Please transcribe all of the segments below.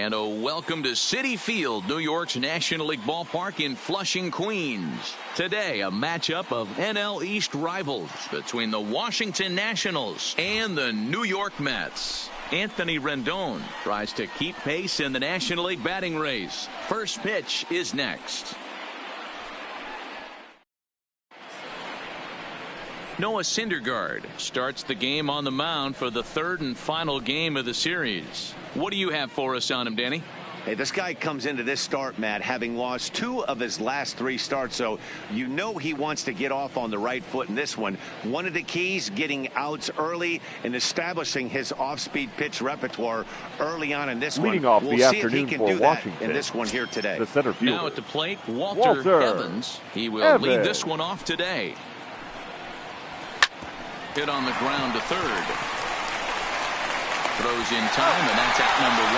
And a welcome to Citi Field, New York's National League ballpark in Flushing, Queens. Today, a matchup of NL East rivals between the Washington Nationals and the New York Mets. Anthony Rendon tries to keep pace in the National League batting race. First pitch is next. Noah Syndergaard starts the game on the mound for the third and final game of the series. What do you have for us on him, Danny? Hey, this guy comes into this start, Matt, having lost 2 of his last 3 starts, so you know he wants to get off on the right foot in this one. One of the keys, getting outs early and establishing his off-speed pitch repertoire early on in this Leading one. off we'll the see afternoon if he can for do that Washington. in this one here today. The center fielder. Now at the plate, Walter Evans. He will lead this one off today. Hit on the ground to third. Throws in time, and that's out number 1.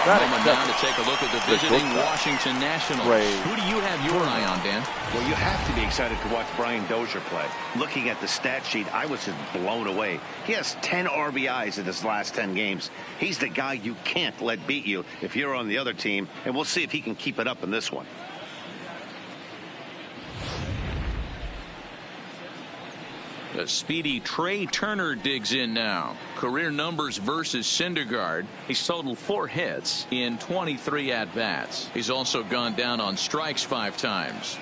Moment now to take a look at the visiting Washington Nationals. Who do you have your eye on, Dan? Well, you have to be excited to watch Brian Dozier play. Looking at the stat sheet, I was just blown away. He has 10 RBIs in his last 10 games. He's the guy you can't let beat you if you're on the other team, and we'll see if he can keep it up in this one. The speedy Trey Turner digs in now. Career numbers versus Syndergaard. He's totaled 4 hits in 23 at-bats. He's also gone down on strikes 5 times.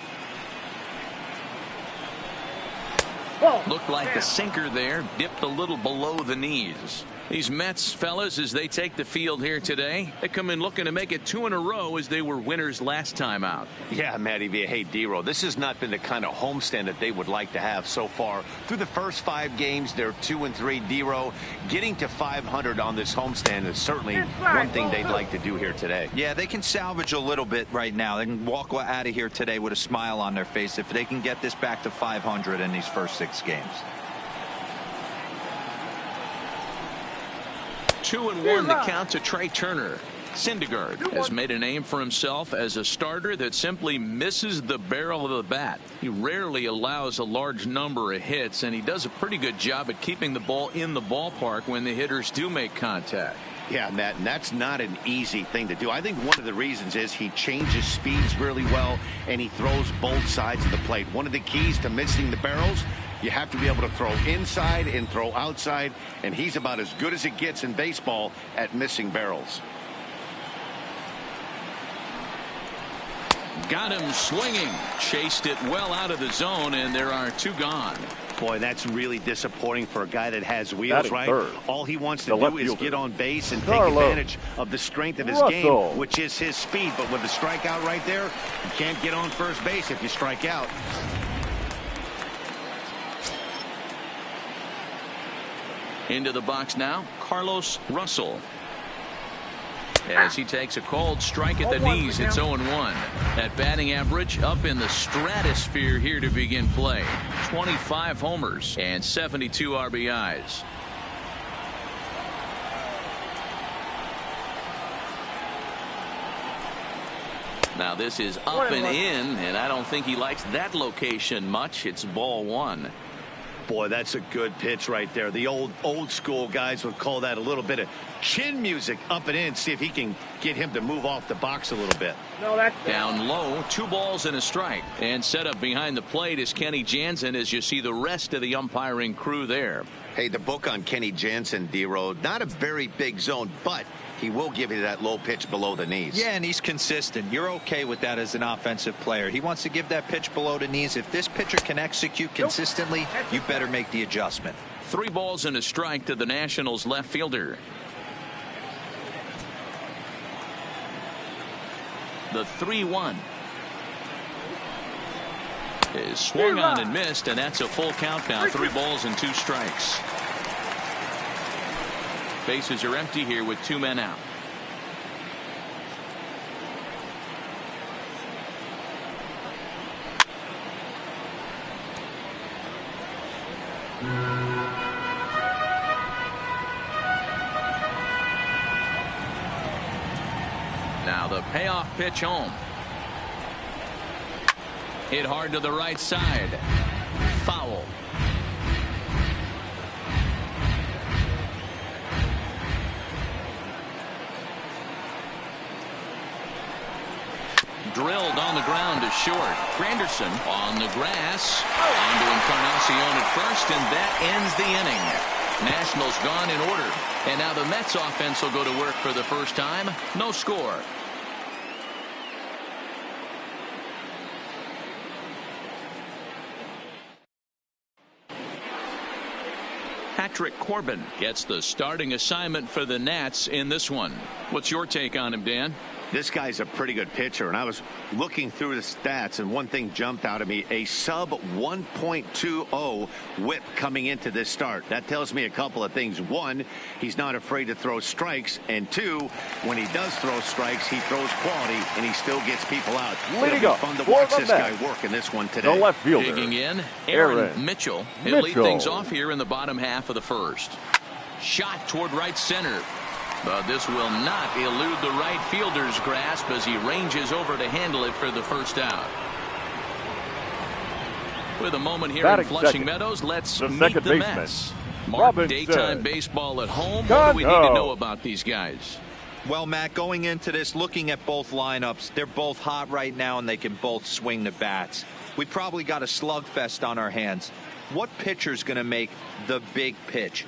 Looked like the sinker there, dipped a little below the knees. These Mets fellas, as they take the field here today, they come in looking to make it 2 in a row as they were winners last time out. Yeah, Matty V. Hey, D-Row, this has not been the kind of homestand that they would like to have so far. Through the first 5 games, they're 2-3. D-Row, getting to 500 on this homestand is certainly one thing they'd like to do here today. Yeah, they can salvage a little bit right now. They can walk out of here today with a smile on their face if they can get this back to 500 in these first 6 games. 2-1 the count to Trey Turner. Syndergaard has made a name for himself as a starter that simply misses the barrel of the bat. He rarely allows a large number of hits, and he does a pretty good job at keeping the ball in the ballpark when the hitters do make contact. Yeah, Matt, and that's not an easy thing to do. I think one of the reasons is he changes speeds really well, and he throws both sides of the plate. One of the keys to missing the barrels, you have to be able to throw inside and throw outside, and he's about as good as it gets in baseball at missing barrels. Got him swinging. Chased it well out of the zone, and there are 2 gone. Boy, that's really disappointing for a guy that has wheels, right? All he wants to do is get on base and take advantage of the strength of his game, which is his speed. But with the strikeout right there, you can't get on first base if you strike out. Into the box now, Carlos Russell. As he takes a cold strike at the knees, it's 0-1. That batting average up in the stratosphere here to begin play. 25 homers and 72 RBIs. Now this is up and in, and I don't think he likes that location much. It's ball 1. Boy, that's a good pitch right there. The old school guys would call that a little bit of chin music, up and in. See if he can get him to move off the box a little bit. Down low, 2 balls and a strike. And set up behind the plate is Kenny Jansen as you see the rest of the umpiring crew there. Hey, the book on Kenny Jansen, D-Road, not a very big zone, but he will give you that low pitch below the knees. Yeah, and he's consistent. You're okay with that as an offensive player. He wants to give that pitch below the knees. If this pitcher can execute consistently, you better make the adjustment. 3 balls and a strike to the Nationals left fielder. The 3-1 is swung on and missed, and that's a full count now. 3 balls and 2 strikes. Bases are empty here with 2 men out. Now the payoff pitch home. Hit hard to the right side. Foul. drilled on the ground to short. Granderson on the grass. On to Encarnacion at first, and that ends the inning. Nationals gone in order. And now the Mets offense will go to work for the first time. No score. Patrick Corbin gets the starting assignment for the Nats in this one. What's your take on him, Dan? This guy's a pretty good pitcher, and I was looking through the stats, and one thing jumped out at me: a sub 1.20 whip coming into this start. That tells me a couple of things. One, he's not afraid to throw strikes, and two, when he does throw strikes, he throws quality, and he still gets people out. It'll be fun to watch this guy work in this one today. The left fielder, digging in, Aaron Mitchell. He'll lead things off here in the bottom half of the first. Shot toward right center. But this will not elude the right fielder's grasp as he ranges over to handle it for the first out. With a moment here in Flushing Meadows, let's meet the Mets. Mark, daytime baseball at home. What do we need to know about these guys? Well, Matt, going into this, looking at both lineups, they're both hot right now and they can both swing the bats. We probably got a slugfest on our hands. What pitcher's going to make the big pitch?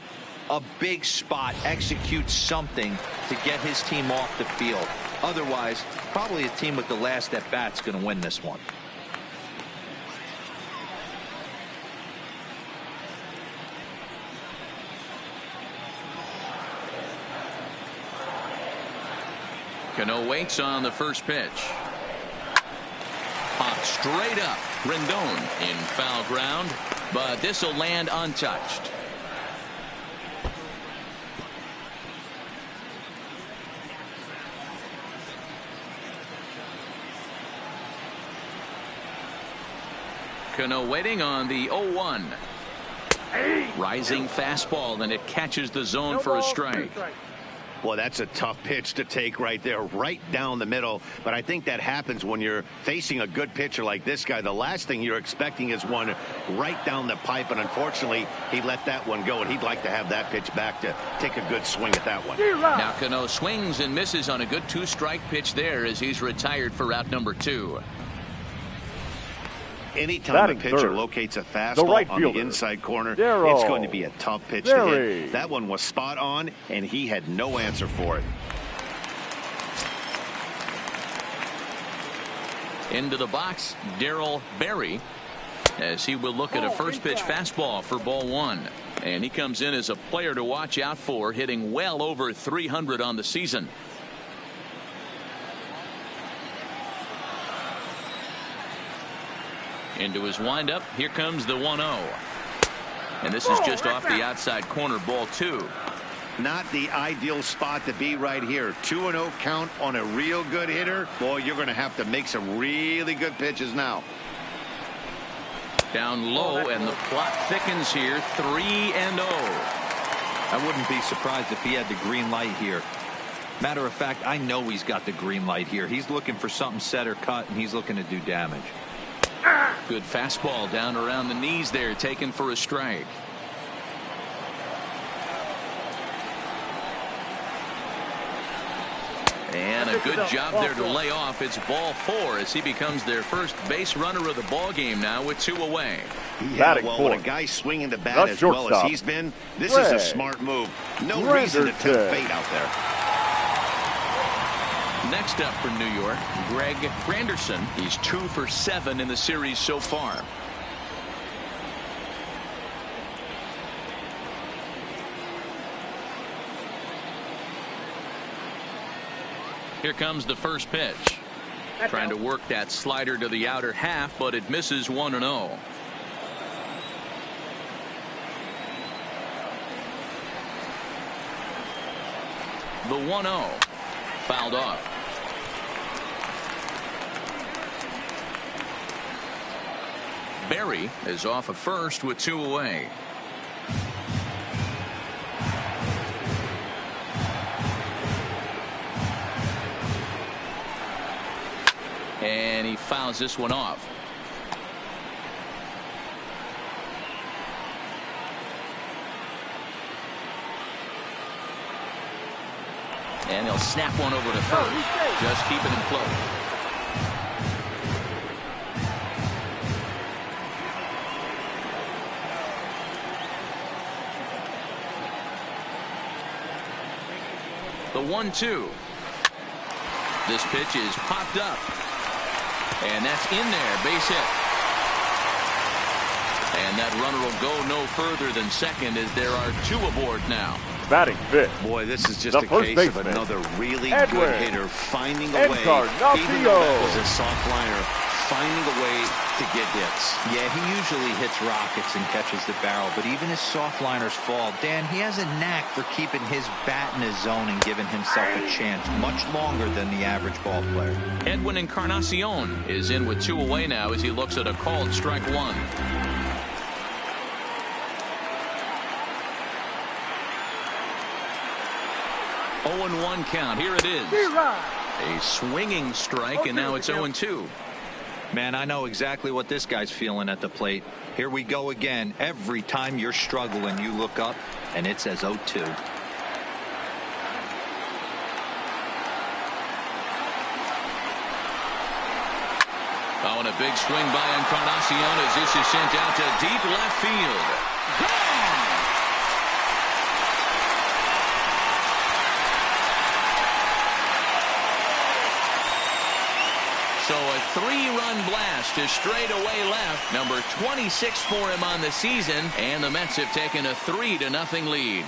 A big spot, execute something to get his team off the field. Otherwise, probably a team with the last at bat's going to win this one. Cano waits on the first pitch. Popped straight up. Rendon in foul ground, but this will land untouched. Cano waiting on the 0-1. Rising fastball, and it catches the zone for a strike. Well, that's a tough pitch to take right there, right down the middle. But I think that happens when you're facing a good pitcher like this guy. The last thing you're expecting is one right down the pipe, and unfortunately, he let that one go, and he'd like to have that pitch back to take a good swing at that one. Now Cano swings and misses on a good two-strike pitch there as he's retired for out number 2. Anytime a pitcher locates a fastball on the inside corner, it's going to be a tough pitch to hit. That one was spot on, and he had no answer for it. Into the box, Darryl Berry, as he will look at a first pitch fastball for ball 1. And he comes in as a player to watch out for, hitting well over 300 on the season. Into his windup. Here comes the 1-0. And this is just off the outside corner, ball 2. Not the ideal spot to be right here. 2-0 count on a real good hitter. Boy, you're going to have to make some really good pitches now. Down low, and the plot thickens here. 3-0. I wouldn't be surprised if he had the green light here. Matter of fact, I know he's got the green light here. He's looking for something set or cut, and he's looking to do damage. Good fastball down around the knees there, taken for a strike. And a good job there to lay off. It's ball 4 as he becomes their first base runner of the ball game now with 2 away. Yeah, well, when a guy's swinging the bat as well as he's been, this is a smart move. No reason to tempt fate out there. Next up for New York, Greg Granderson. He's 2 for 7 in the series so far. Here comes the first pitch. Trying to work that slider to the outer half, but it misses 1-0. The 1-0 fouled off. Berry is off of first with 2 away. And he fouls this one off. And he'll snap one over to first. Just keeping him close. 1-2. This pitch is popped up. And that's in there. Base hit. And that runner will go no further than second as there are 2 aboard now. Batting fifth. Boy, this is just a case of another really good hitter finding a way, even though that was a soft liner, finding a way to get hits. Yeah, he usually hits rockets and catches the barrel, but even his soft liners fall. Dan, he has a knack for keeping his bat in his zone and giving himself a chance much longer than the average ball player. Edwin Encarnacion is in with 2 away now as he looks at a called strike 1. 0-1 count. Here it is. A swinging strike, and now it's 0-2. Man, I know exactly what this guy's feeling at the plate. Here we go again. Every time you're struggling, you look up, and it says 0-2. Oh, and a big swing by Encarnacion as this is sent out to deep left field. Gone! So a 3-run blast to straightaway left. Number 26 for him on the season. And the Mets have taken a 3-0 lead.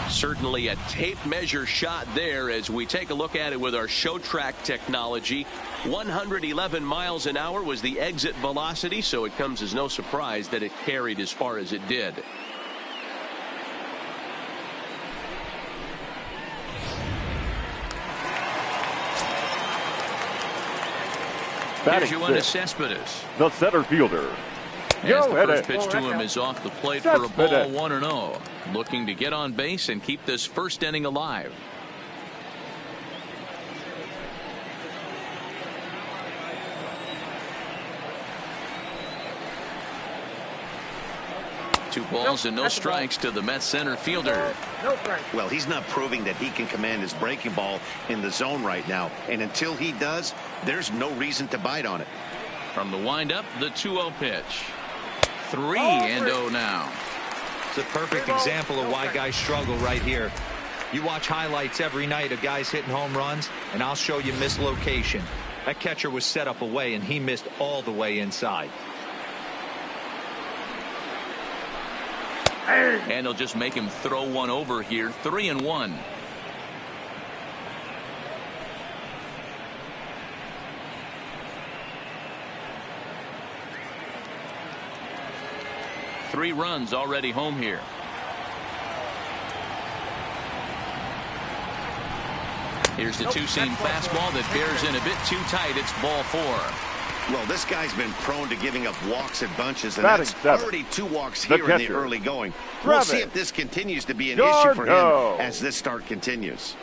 Certainly a tape measure shot there as we take a look at it with our show track technology. 111 miles an hour was the exit velocity, so it comes as no surprise that it carried as far as it did. Here's Yoenis Cespedes, the center fielder. As the first pitch to him is off the plate for a ball 1-0. Looking to get on base and keep this first inning alive. Two balls and no strikes to the Mets center fielder. Well, he's not proving that he can command his breaking ball in the zone right now. And until he does, there's no reason to bite on it. From the windup, the 2-0 pitch. 3-0 now. It's a perfect example of why guys struggle right here. You watch highlights every night of guys hitting home runs, and I'll show you mislocation. That catcher was set up away, and he missed all the way inside. And they'll just make him throw one over here. 3-1. Three runs already home here. Here's the two-seam fastball that bears in a bit too tight. It's ball 4. Well, this guy's been prone to giving up walks at bunches, and that's already 2 walks here in the early going. We'll see if this continues to be an issue for him as this start continues.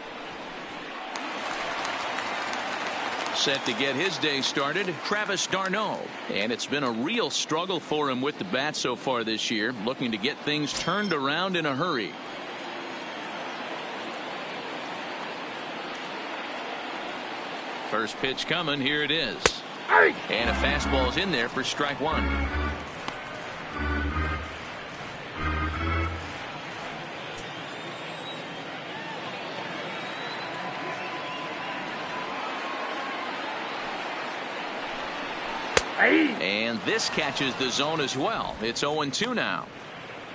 Set to get his day started, Travis d'Arnaud. And it's been a real struggle for him with the bat so far this year, looking to get things turned around in a hurry. First pitch coming, here it is. And a fastball's in there for strike 1. And this catches the zone as well. It's 0-2 now.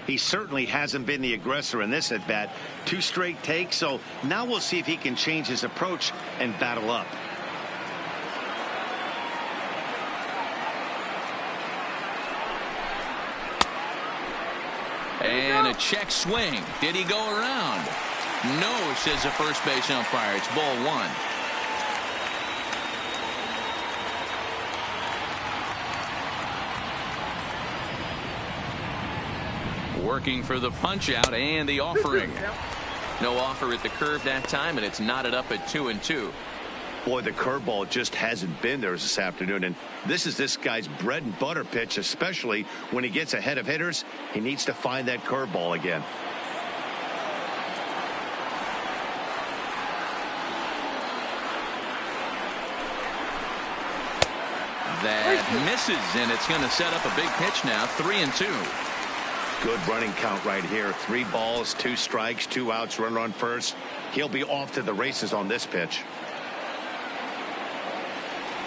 He certainly hasn't been the aggressor in this at bat. 2 straight takes, so now we'll see if he can change his approach and battle up. And a check swing. Did he go around? No, says the first base umpire. It's ball 1. Working for the punch out and the offering. No offer at the curve that time, and it's knotted up at 2-2. Boy, the curveball just hasn't been there this afternoon, and this is this guy's bread and butter pitch, especially when he gets ahead of hitters. He needs to find that curveball again. That misses, and it's going to set up a big pitch now. 3-2. Good running count right here. 3 balls, 2 strikes, 2 outs, runner on first. He'll be off to the races on this pitch.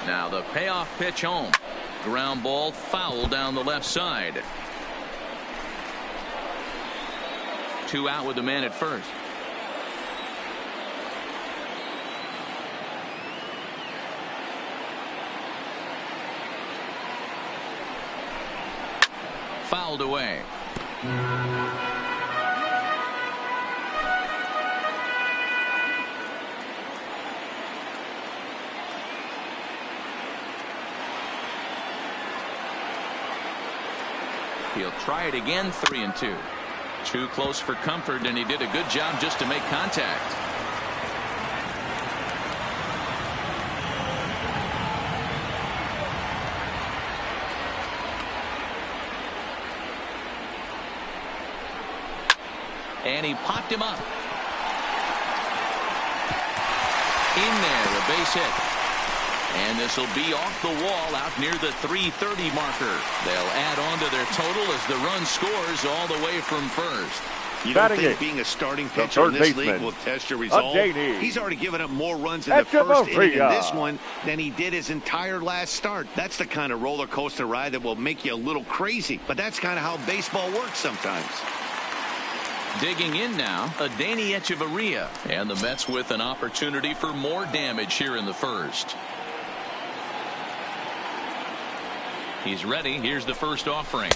Now the payoff pitch home. Ground ball foul down the left side. 2 out with the man at first. Fouled away. He'll try it again. 3-2. Too close for comfort, and he did a good job just to make contact. And he popped him up. In there, a base hit. And this will be off the wall out near the 330 marker. They'll add on to their total as the run scores all the way from first. You don't think being a starting pitcher in this league will test your resolve? He's already given up more runs in the first inning in this one than he did his entire last start. That's the kind of roller coaster ride that will make you a little crazy. But that's kind of how baseball works sometimes. Digging in now, Adeiny Echeverria. And the Mets with an opportunity for more damage here in the first. He's ready. Here's the first offering.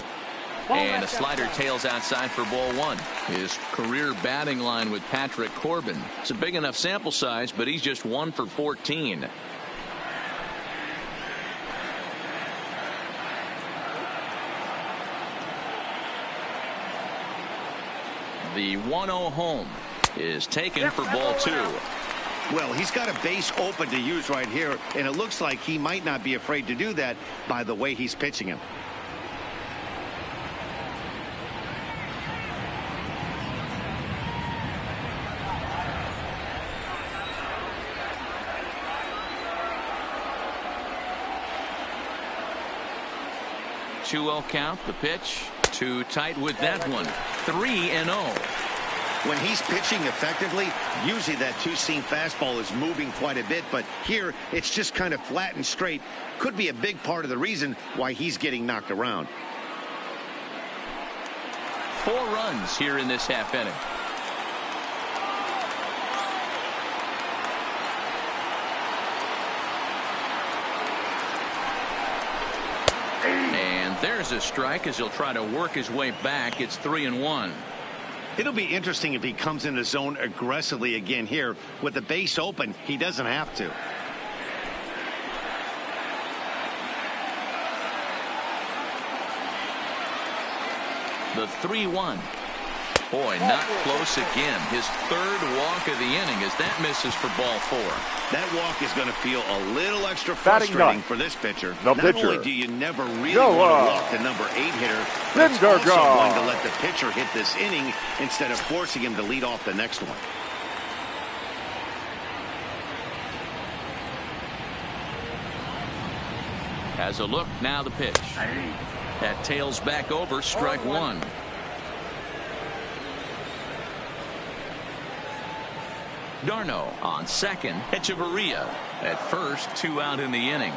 And a slider tails outside for ball 1. His career batting line with Patrick Corbin. It's a big enough sample size, but he's just 1 for 14. The 1-0 home is taken for ball 2. Well, he's got a base open to use right here, and it looks like he might not be afraid to do that by the way he's pitching him. Two-0 count. The pitch too tight with that one. 3-0. When he's pitching effectively, usually that two-seam fastball is moving quite a bit, but here it's just kind of flat and straight. Could be a big part of the reason why he's getting knocked around. 4 runs here in this half inning. And there's a strike as he'll try to work his way back. It's 3-1. It'll be interesting if he comes in the zone aggressively again here. With the base open, he doesn't have to. The 3-1. Boy, not close again. His 3rd walk of the inning as that misses for ball 4. That walk is going to feel a little extra frustrating for this pitcher. Not only do you never really want to walk the number 8 hitter, but it's also going to let the pitcher hit this inning instead of forcing him to lead off the next one. Has a look, now the pitch. That tails back over, strike 1. Darno on second. Echeverria at first. 2 out in the inning.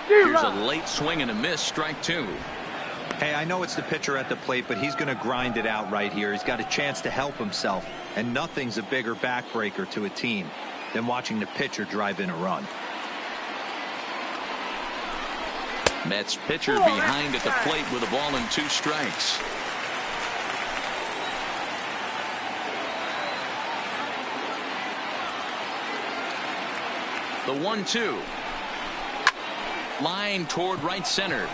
Here's a late swing and a miss. Strike 2. Hey, I know it's the pitcher at the plate, but he's going to grind it out right here. He's got a chance to help himself, and nothing's a bigger backbreaker to a team than watching the pitcher drive in a run. Mets pitcher behind at the plate with a ball and 2 strikes. The 1-2. Line toward right center.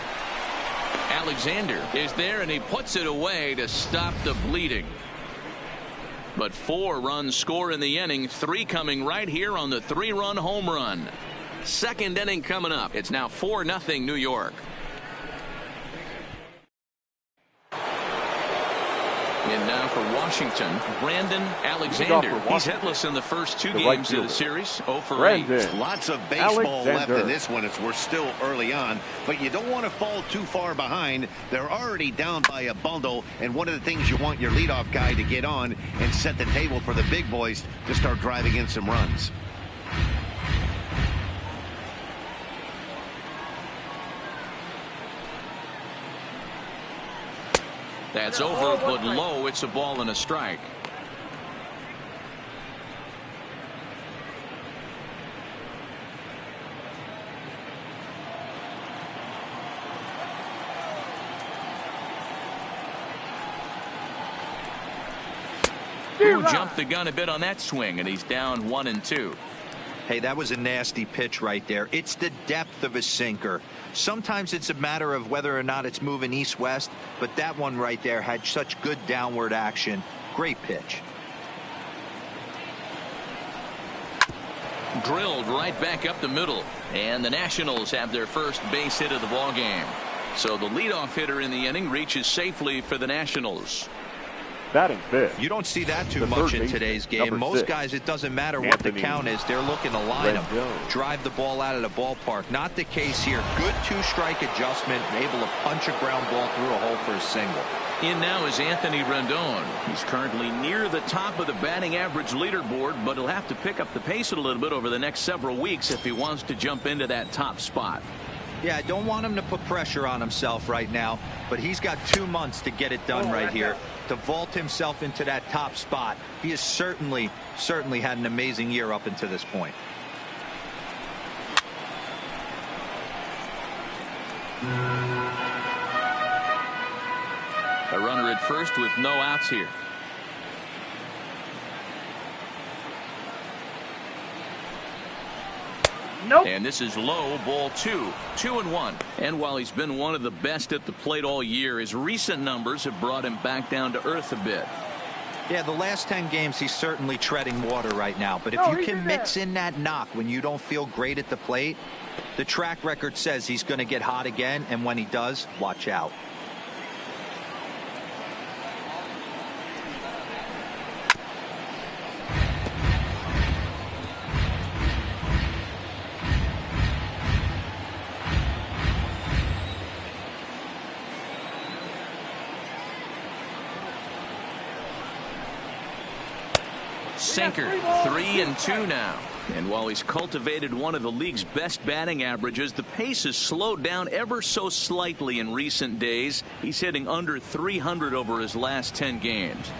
Alexander is there, and he puts it away to stop the bleeding. But 4 runs score in the inning, 3 coming right here on the 3-run home run. Second inning coming up. It's now 4-0 New York. And now for Washington, Brandon Alexander. He's hitless in the first two games of the series. 0 for 8. Lots of baseball left in this one as we're still early on, but you don't want to fall too far behind. They're already down by a bundle, and one of the things you want your leadoff guy to get on and set the table for the big boys to start driving in some runs. That's over, but low. It's a ball and a strike. Who jumped the gun a bit on that swing, and he's down 1-2. Hey, that was a nasty pitch right there. It's the depth of a sinker. Sometimes it's a matter of whether or not it's moving east-west, but that one right there had such good downward action. Great pitch. Drilled right back up the middle, and the Nationals have their first base hit of the ball game. So the leadoff hitter in the inning reaches safely for the Nationals. Batting fifth. You don't see that too much in today's game. Most guys, it doesn't matter what the count is. They're looking to line them, drive the ball out of the ballpark. Not the case here. Good two-strike adjustment, able to punch a ground ball through a hole for a single. In now is Anthony Rendon. He's currently near the top of the batting average leaderboard, but he'll have to pick up the pace a little bit over the next several weeks if he wants to jump into that top spot. Yeah, I don't want him to put pressure on himself right now, but he's got 2 months to get it done right here to vault himself into that top spot. He has certainly had an amazing year up until this point. A runner at first with no outs here. Nope. And this is low, ball 2, 2-1. And while he's been one of the best at the plate all year, his recent numbers have brought him back down to earth a bit. Yeah, the last 10 games he's certainly treading water right now, but if you can mix in that knock when you don't feel great at the plate, the track record says he's going to get hot again, and when he does, watch out. Sinker, 3-2 now. And while he's cultivated one of the league's best batting averages, the pace has slowed down ever so slightly in recent days. He's hitting under 300 over his last 10 games.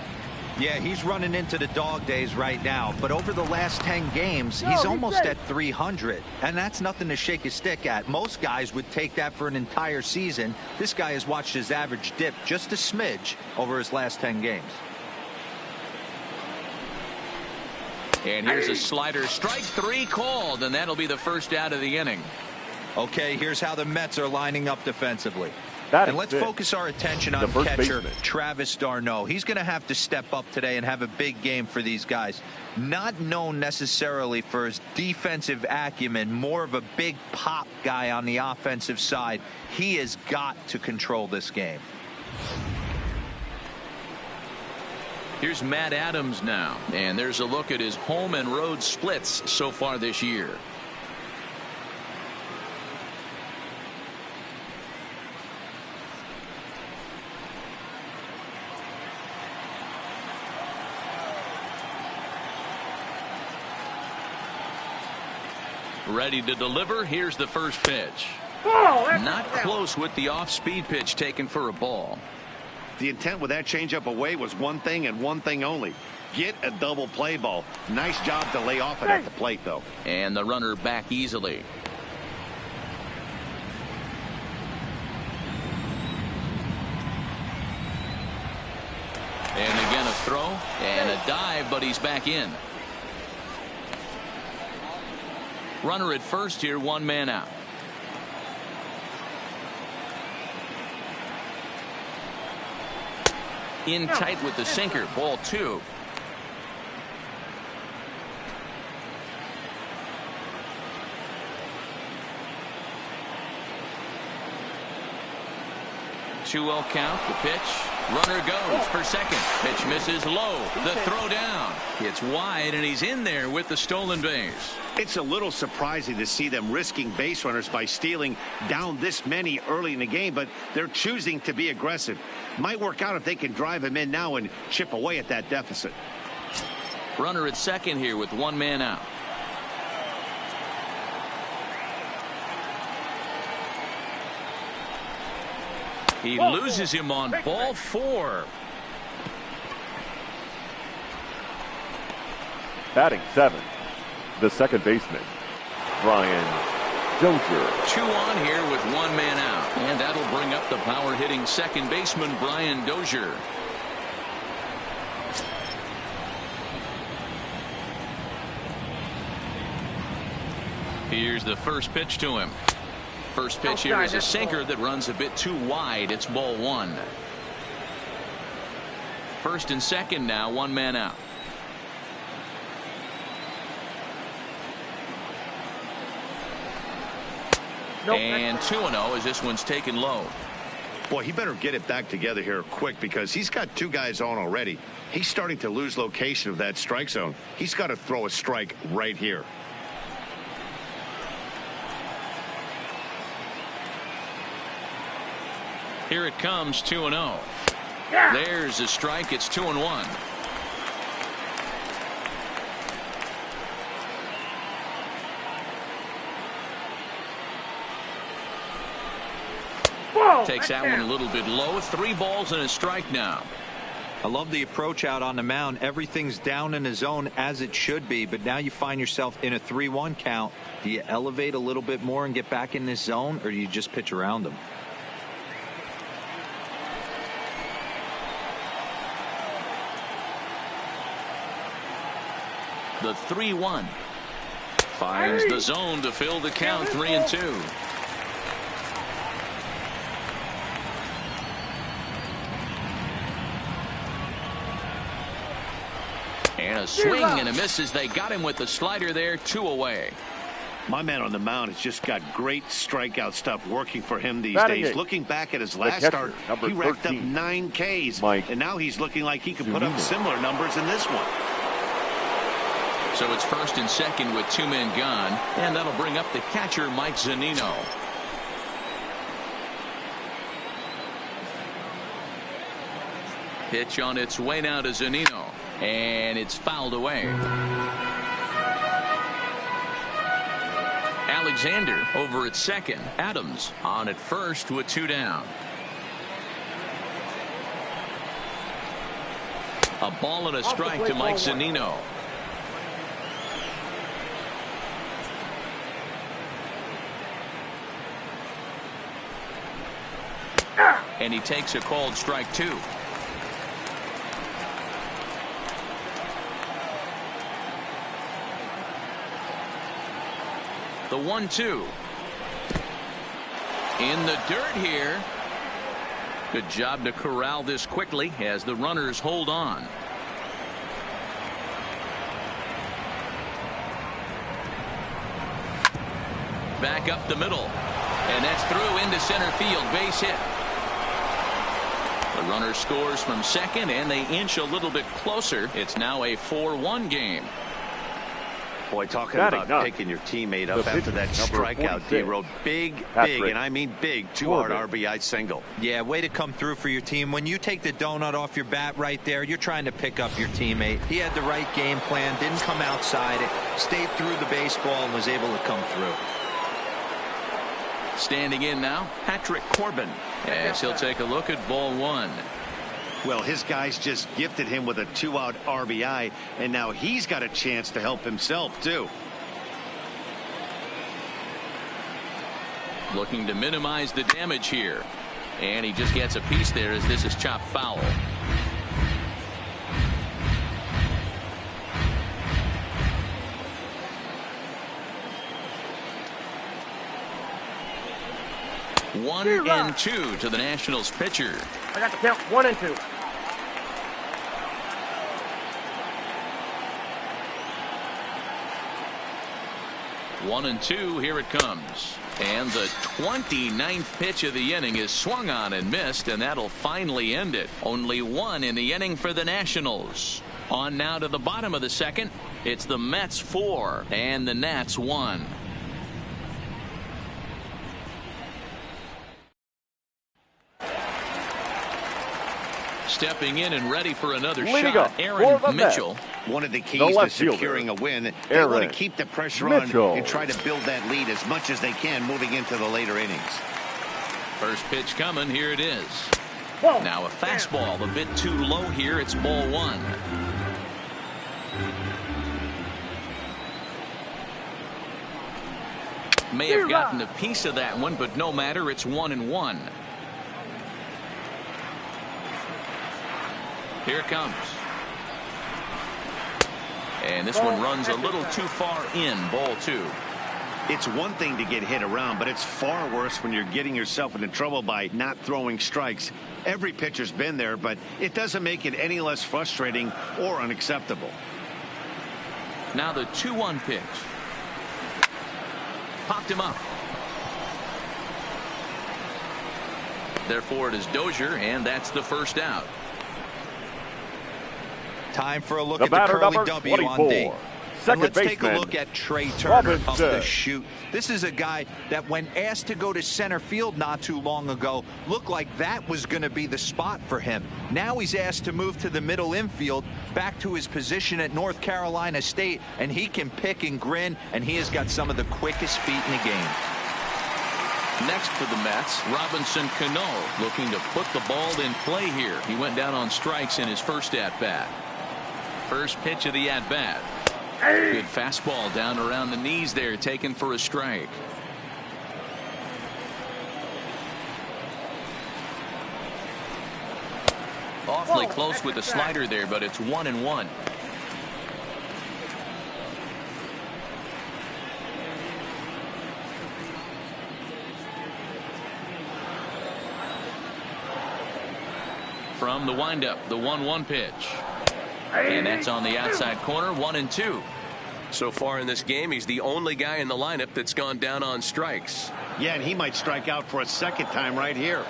Yeah, he's running into the dog days right now, but over the last 10 games, he's almost at 300, and that's nothing to shake a stick at. Most guys would take that for an entire season. This guy has watched his average dip just a smidge over his last 10 games. And here's a slider, strike 3 called, and that'll be the first out of the inning. Okay, here's how the Mets are lining up defensively. And let's focus our attention on catcher Travis d'Arnaud. He's going to have to step up today and have a big game for these guys. Not known necessarily for his defensive acumen, more of a big pop guy on the offensive side. He has got to control this game. Here's Matt Adams now, and there's a look at his home and road splits so far this year. Ready to deliver. Here's the first pitch. Not close with the off-speed pitch taken for a ball. The intent with that changeup away was one thing and one thing only. Get a double play ball. Nice job to lay off it at the plate, though. And the runner back easily. And again a throw and a dive, but he's back in. Runner at first here, 1 man out. In tight with the sinker, ball 2. 2-0 count. The pitch. Runner goes for second. Pitch misses low. The throw down. It's wide, and he's in there with the stolen base. It's a little surprising to see them risking base runners by stealing down this many early in the game, but they're choosing to be aggressive. Might work out if they can drive him in now and chip away at that deficit. Runner at second here with one man out. He loses him on ball 4. Batting 7, the second baseman, Brian Dozier. 2 on here with one man out. And that'll bring up the power hitting second baseman, Brian Dozier. Here's the first pitch to him. First pitch here is a sinker that runs a bit too wide. It's ball 1. First and second now, one man out. And 2-0 as this one's taken low. Boy, he better get it back together here quick because he's got 2 guys on already. He's starting to lose location of that strike zone. He's got to throw a strike right here. Here it comes, 2-0. There's a strike. It's 2-1. Takes that one a little bit low. 3 balls and a strike now. I love the approach out on the mound. Everything's down in the zone as it should be, but now you find yourself in a 3-1 count. Do you elevate a little bit more and get back in this zone, or do you just pitch around them? The 3-1 finds the zone to fill the count. 3-2. And a swing and a miss as they got him with the slider there. 2 away. My man on the mound has just got great strikeout stuff working for him these days. Looking back at his last start, he racked up 9 Ks, and now he's looking like he could put up similar numbers in this one. So it's first and second with 2 men gone, and that'll bring up the catcher, Mike Zunino. Pitch on its way now to Zunino, and it's fouled away. Alexander over at second. Adams on at first with 2 down. A ball and a strike to Mike Zunino. And he takes a called strike 2. The 1-2. In the dirt here. Good job to corral this quickly as the runners hold on. Back up the middle. And that's through into center field. Base hit. The runner scores from second, and they inch a little bit closer. It's now a 4-1 game. Boy, talking about picking your teammate up after that strikeout, D-Road. Big, and I mean big, 2-out RBI single. Yeah, way to come through for your team. When you take the donut off your bat right there, you're trying to pick up your teammate. He had the right game plan, didn't come outside it, stayed through the baseball, and was able to come through. Standing in now, Patrick Corbin, as he'll take a look at ball 1. Well, his guys just gifted him with a 2-out RBI, and now he's got a chance to help himself, too. Looking to minimize the damage here. And he just gets a piece there as this is chopped foul. One and 2 to the Nationals pitcher. I got the count. 1 and 2. 1-2, here it comes. And the 29th pitch of the inning is swung on and missed, and that'll finally end it. Only one in the inning for the Nationals. On now to the bottom of the second. It's the Mets 4 and the Nats 1. Stepping in and ready for another shot, Aaron Mitchell. One of the keys to securing a win, they want to keep the pressure on and try to build that lead as much as they can moving into the later innings. First pitch coming, here it is. Now a fastball a bit too low here. It's ball 1. May have gotten a piece of that one, but no matter, it's 1-1. Here it comes. And this one runs a little too far in, ball 2. It's one thing to get hit around, but it's far worse when you're getting yourself into trouble by not throwing strikes. Every pitcher's been there, but it doesn't make it any less frustrating or unacceptable. Now the 2-1 pitch. Popped him up. Therefore, it is Dozier, and that's the first out. Time for a look at the curly W on D. And let's take a look at Trey Turner up the chute. This is a guy that, when asked to go to center field not too long ago, looked like that was going to be the spot for him. Now he's asked to move to the middle infield, back to his position at North Carolina State, and he can pick and grin, and he has got some of the quickest feet in the game. Next for the Mets, Robinson Cano looking to put the ball in play here. He went down on strikes in his first at-bat. First pitch of the at-bat. Good fastball down around the knees there, taken for a strike. Awfully close with the slider there, but it's 1-1. From the windup, the 1-1 pitch. And that's on the outside corner, 1-2. So far in this game, he's the only guy in the lineup that's gone down on strikes. Yeah, and he might strike out for a second time right here.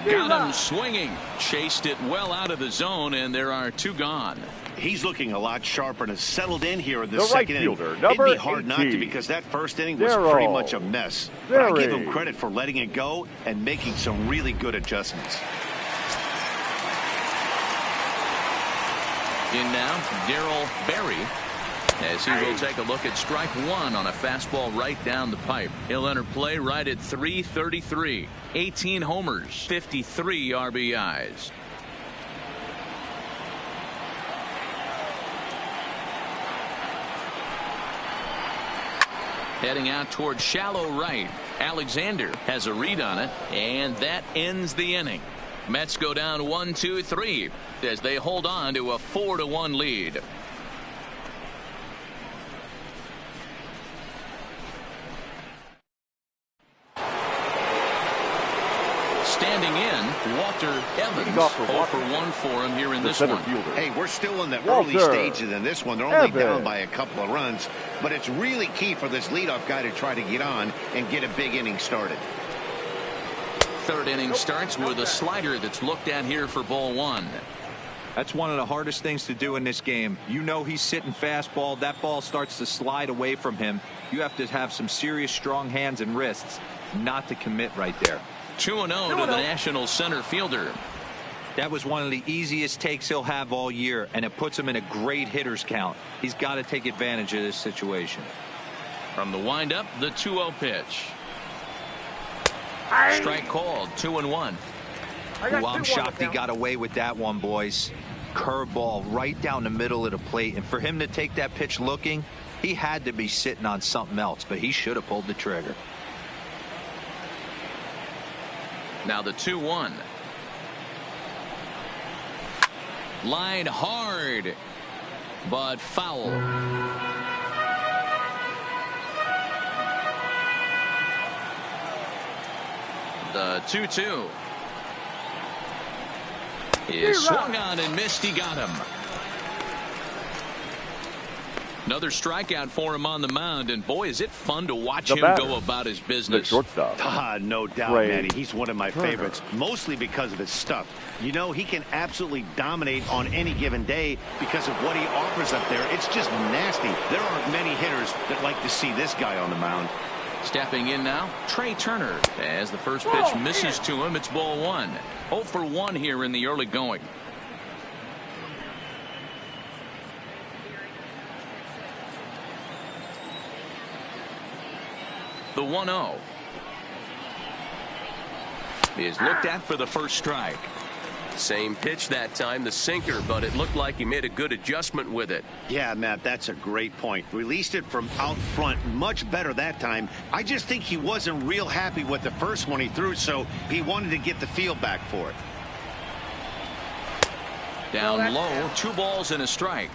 Got him swinging. Chased it well out of the zone, and there are 2 gone. He's looking a lot sharper and has settled in here in the second inning. It'd be hard not to, because that first inning was pretty much a mess. But I give him credit for letting it go and making some really good adjustments. In now, Darryl Berry, as he will take a look at strike 1 on a fastball right down the pipe. He'll enter play right at .333. 18 homers, 53 RBIs. Heading out toward shallow right. Alexander has a read on it, and that ends the inning. Mets go down 1-2-3 as they hold on to a 4-1 lead. Standing in, Walter Evans. 0 for 1 for him here in this one. Hey, we're still in the early stages in this one. They're only down by a couple of runs, but it's really key for this leadoff guy to try to get on and get a big inning started. Third inning starts with a slider that's looked at here for ball 1. That's one of the hardest things to do in this game. You know he's sitting fastball. That ball starts to slide away from him. You have to have some serious strong hands and wrists not to commit right there. 2-0 to the Nationals center fielder. That was one of the easiest takes he'll have all year, and it puts him in a great hitter's count. He's got to take advantage of this situation. From the windup, the 2-0 pitch. Strike called, 2-1. Well, I'm shocked he got away with that one, boys. Curveball right down the middle of the plate, and for him to take that pitch looking, he had to be sitting on something else, but he should have pulled the trigger. Now the 2-1. Line hard, but foul. The 2-2 is swung on and missed. He got him. Another strikeout for him on the mound, and boy, is it fun to watch The him batter, go about his the business. shortstop. No doubt, Trey Manny. He's one of my Turner. favorites, mostly because of his stuff. You know, he can absolutely dominate on any given day because of what he offers up there. It's just nasty. There aren't many hitters that like to see this guy on the mound. Stepping in now, Trey Turner. As the first pitch misses to him, it's ball one. 0 for 1 here in the early going. The 1-0 is looked at for the first strike. Same pitch that time, the sinker, but it looked like he made a good adjustment with it. Yeah, Matt, that's a great point. Released it from out front much better that time. I just think he wasn't real happy with the first one he threw, so he wanted to get the feel back for it. Down low, 2 balls and a strike.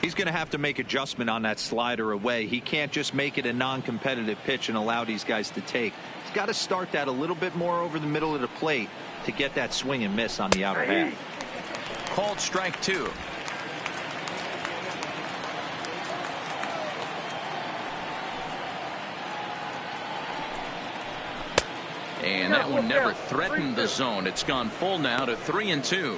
He's going to have to make adjustment on that slider away. He can't just make it a non-competitive pitch and allow these guys to take. He's got to start that a little bit more over the middle of the plate to get that swing and miss on the outer half. Called strike 2. And that one never threatened the zone. It's gone full now to 3-2.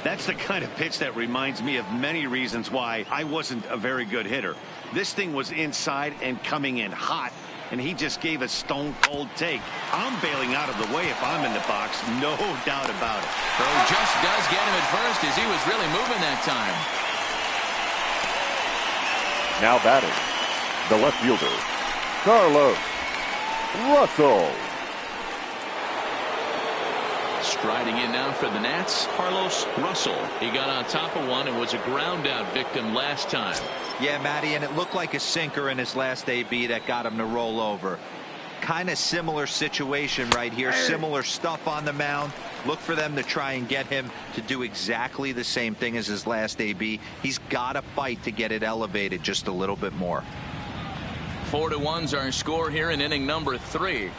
That's the kind of pitch that reminds me of many reasons why I wasn't a very good hitter. This thing was inside and coming in hot, and he just gave a stone-cold take. I'm bailing out of the way if I'm in the box, no doubt about it. Throw just does get him at first as he was really moving that time. Now batting, the left fielder, Carlos Russell. Striding in now for the Nats, Carlos Russell. He got on top of one and was a ground out victim last time. Yeah, Matty, and it looked like a sinker in his last AB that got him to roll over. Kind of similar situation right here. Similar stuff on the mound. Look for them to try and get him to do exactly the same thing as his last AB. He's got to fight to get it elevated just a little bit more. 4-1's our score here in inning number 3.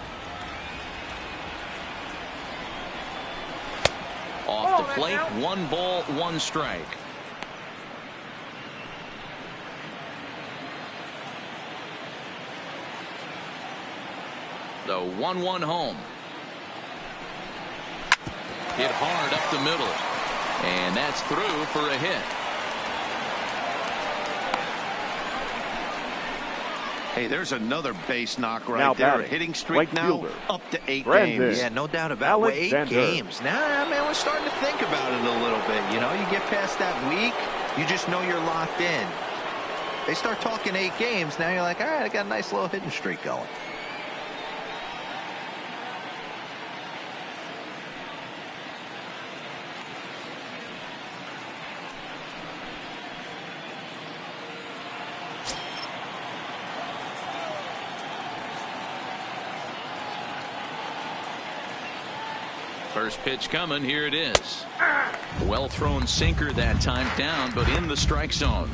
Off the plate, 1 ball, 1 strike. The 1-1 home. Hit hard up the middle. And that's through for a hit. Hey, there's another base knock right Now there. batting, Hitting streak right now fielder, up to 8 Brandon games. Yeah, no doubt about it. 8 Alexander. games. Now, I mean, we're starting to think about it a little bit. You know, you get past that week, you just know you're locked in. They start talking 8 games, now you're like, all right, I got a nice little hitting streak going. First pitch coming. Here it is. Well thrown sinker that time, down but in the strike zone.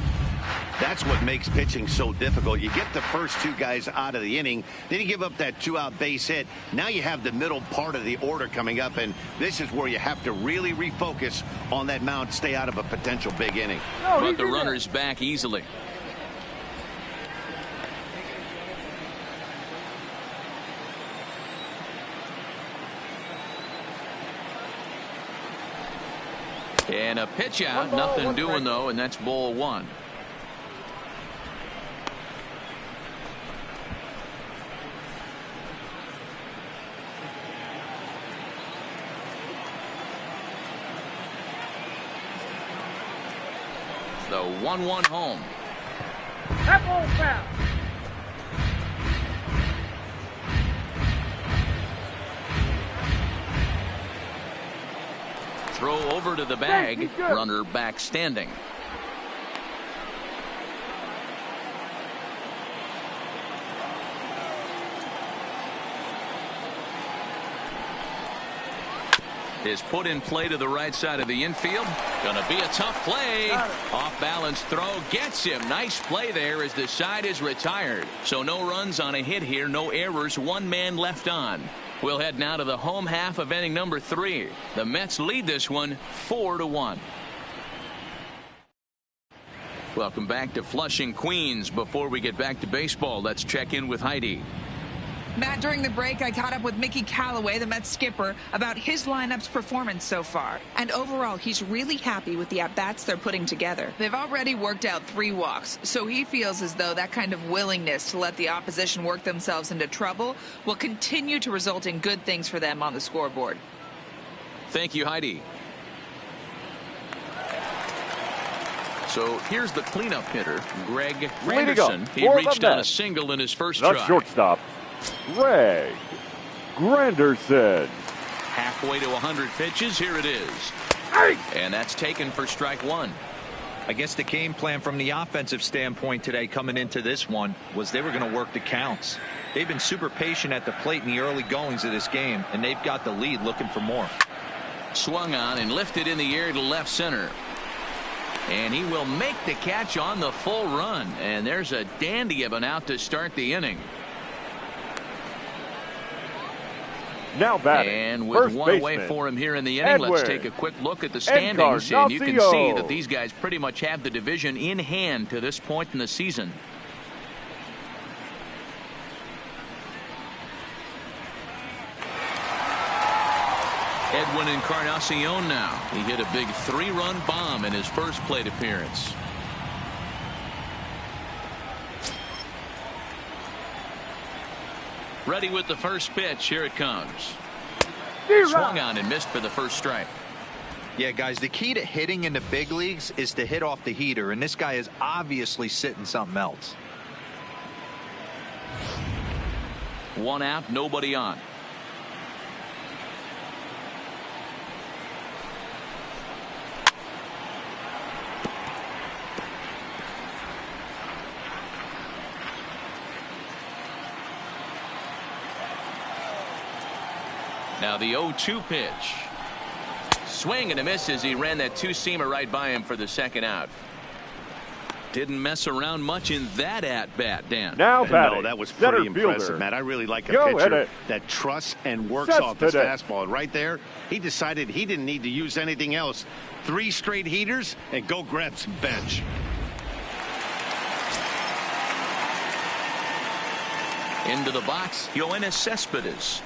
That's what makes pitching so difficult. You get the first 2 guys out of the inning, then you give up that 2-out base hit. Now you have the middle part of the order coming up, and this is where you have to really refocus on that mound, stay out of a potential big inning. But the runner's back easily. And a pitch out, nothing doing though, and that's ball 1. The 1-1 home. That ball foul. Throw over to the bag. Runner back standing. Is put in play to the right side of the infield. Gonna be a tough play. Off balance throw gets him. Nice play there as the side is retired. So no runs on a hit here. No errors. 1 man left on. We'll head now to the home half of inning number 3. The Mets lead this one 4-1. Welcome back to Flushing, Queens. Before we get back to baseball, let's check in with Heidi. Matt, during the break, I caught up with Mickey Callaway, the Mets skipper, about his lineup's performance so far. And overall, he's really happy with the at-bats they're putting together. They've already worked out 3 walks, so he feels as though that kind of willingness to let the opposition work themselves into trouble will continue to result in good things for them on the scoreboard. Thank you, Heidi. So here's the cleanup hitter, Greg Granderson. He reached on a single in his first try. The shortstop, Greg Granderson. Halfway to 100 pitches. Here it is. And that's taken for strike 1. I guess the game plan from the offensive standpoint today coming into this one was they were going to work the counts. They've been super patient at the plate in the early goings of this game, and they've got the lead looking for more. Swung on and lifted in the air to left center. And he will make the catch on the full run. And there's a dandy of an out to start the inning. Now batting, and with first one baseman, away for him here in the inning, let's take a quick look at the standings, and you can see that these guys pretty much have the division in hand to this point in the season. Edwin Encarnacion now. He hit a big 3-run bomb in his first plate appearance. Ready with the first pitch. Here it comes. Swung on and missed for the first strike. Yeah, guys, the key to hitting in the big leagues is to hit off the heater, and this guy is obviously sitting something else. 1 out, nobody on. Now the 0-2 pitch. Swing and a miss as he ran that 2-seamer right by him for the second out. Didn't mess around much in that at-bat, Dan. Now batting, no, that was pretty impressive, Matt. I really like a pitcher that trusts and works off his fastball. And right there, he decided he didn't need to use anything else. 3 straight heaters and go grab some bench. Into the box, Yoenis Cespedes.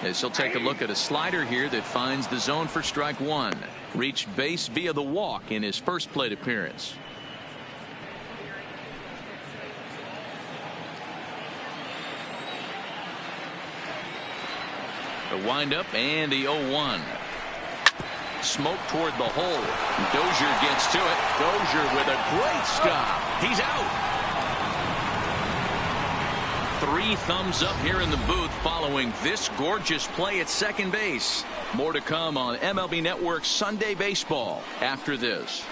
As he'll take a look at a slider here that finds the zone for strike 1. Reached base via the walk in his first plate appearance. The windup and the 0-1. Smoke toward the hole. Dozier gets to it. Dozier with a great stop. He's out. 3 thumbs up here in the booth following this gorgeous play at second base. More to come on MLB Network's Sunday Baseball after this.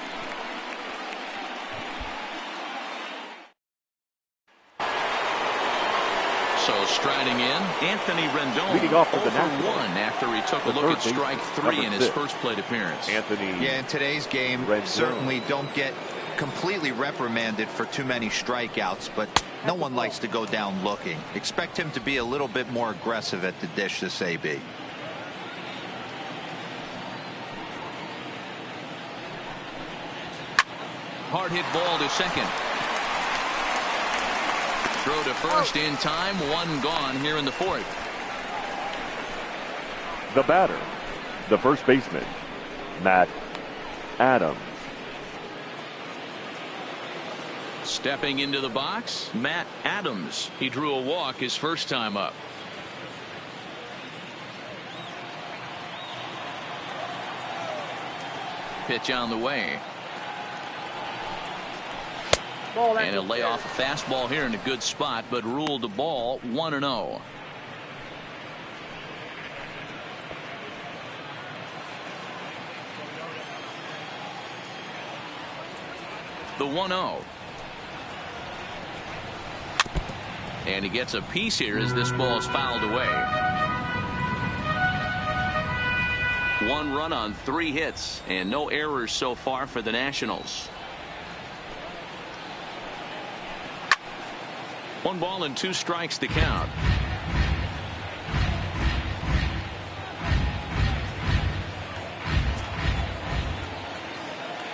So striding in, Anthony Rendon leading off for the 0-1 after he took a look at strike 3 in his first plate appearance. Yeah, in today's game, certainly don't get completely reprimanded for too many strikeouts, but no one likes to go down looking. Expect him to be a little bit more aggressive at the dish this AB. Hard hit ball to second. Throw to first in time. 1 gone here in the 4th. The batter, the first baseman, Matt Adams. Stepping into the box, Matt Adams. He drew a walk his first time up. Pitch on the way. And he'll lay off a fastball here in a good spot, but ruled the ball 1-0. The 1-0. And he gets a piece here as this ball is fouled away. 1 run on 3 hits and no errors so far for the Nationals. 1 ball and 2 strikes to count.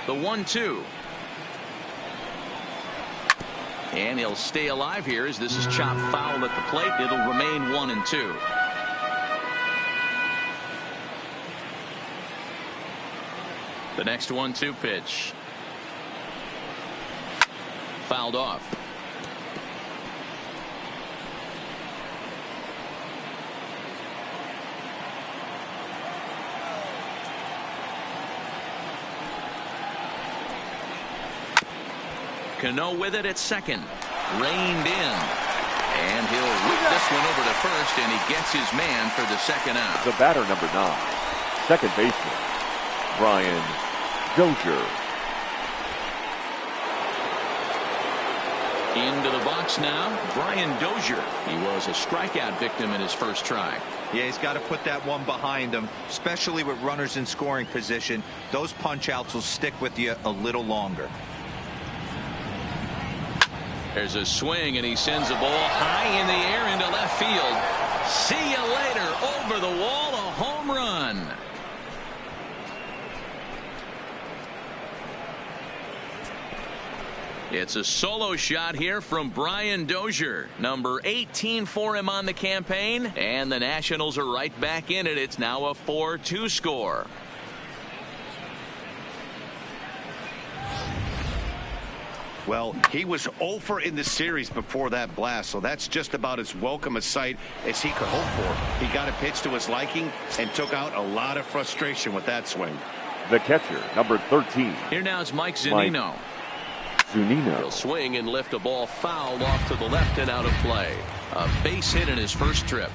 The 1-2. And he'll stay alive here as this is chopped foul at the plate. It'll remain 1-2. The next 1-2 pitch. Fouled off. Cano with it at second. Reined in. And he'll whip this one over to first, and he gets his man for the second out. The batter, number 9, second baseman, Brian Dozier. Into the box now, Brian Dozier. He was a strikeout victim in his first try. Yeah, he's got to put that one behind him, especially with runners in scoring position. Those punch outs will stick with you a little longer. There's a swing, and he sends a ball high in the air into left field. See you later. Over the wall, a home run. It's a solo shot here from Brian Dozier. Number 18 for him on the campaign. And the Nationals are right back in it. It's now a 4-2 score. Well, he was 0 in the series before that blast, so that's just about as welcome a sight as he could hope for. He got a pitch to his liking and took out a lot of frustration with that swing. The catcher, number 13. Here now is Mike Zunino. Zunino. He'll swing and lift a ball foul off to the left and out of play. A base hit in his first trip.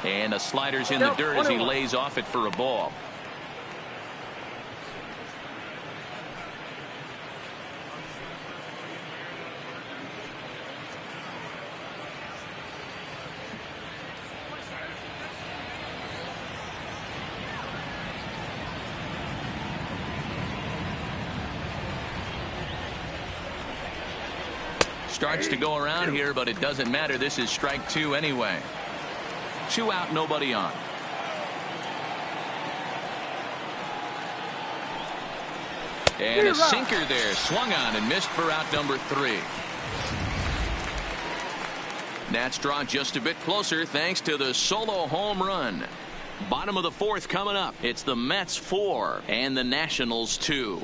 And a slider's in the dirt as he lays off it for a ball. Starts to go around here, but it doesn't matter. This is strike 2 anyway. 2 out, nobody on. And a sinker there, swung on and missed for out number 3. Nats draw just a bit closer thanks to the solo home run. Bottom of the 4th coming up. It's the Mets 4 and the Nationals 2.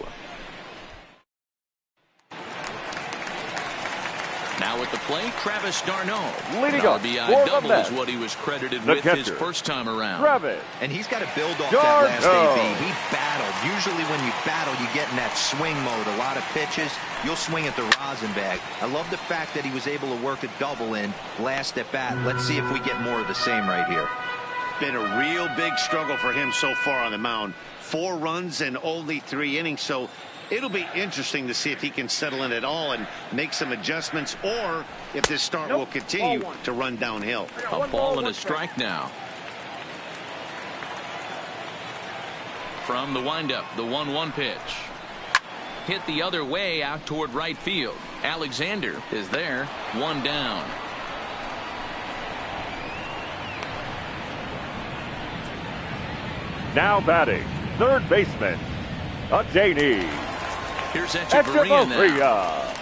Now at the plate, Travis d'Arnaud. Leading up RBI for the double Mets, is what he was credited the with catcher, his first time around. Travis. And he's got to build off d'Arnaud. that last AB. He battled. Usually when you battle, you get in that swing mode. A lot of pitches, you'll swing at the rosin bag. I love the fact that he was able to work a double in last at bat. Let's see if we get more of the same right here. Been a real big struggle for him so far on the mound. 4 runs in only 3 innings, so it'll be interesting to see if he can settle in at all and make some adjustments, or if this start will continue to run downhill. A ball and a strike now. From the windup, the 1-1 pitch. Hit the other way out toward right field. Alexander is there. 1 down. Now batting, third baseman, Adeiny. Here's Echeverria now. Echeverria.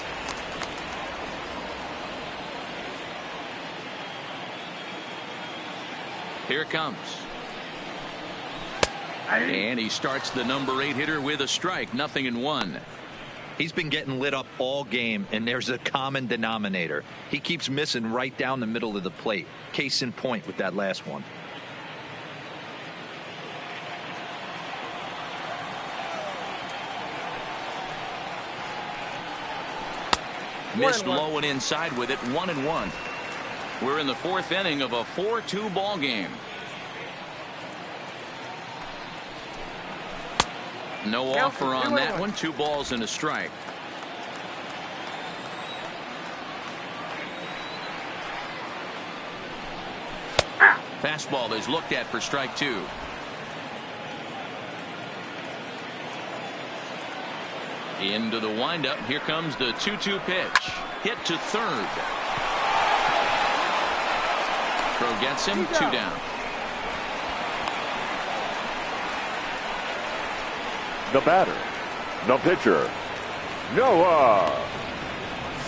Here it comes. And he starts the number 8 hitter with a strike. 0-1. He's been getting lit up all game, and there's a common denominator. He keeps missing right down the middle of the plate. Case in point with that last one. Missed low and inside with it. 1-1. We're in the 4th inning of a 4-2 ball game. No offer on that one. 2 balls and a strike. Fastball is looked at for strike 2. Into the windup. Here comes the 2-2 pitch. Hit to third. Throw gets him, 2 down. The batter, the pitcher, Noah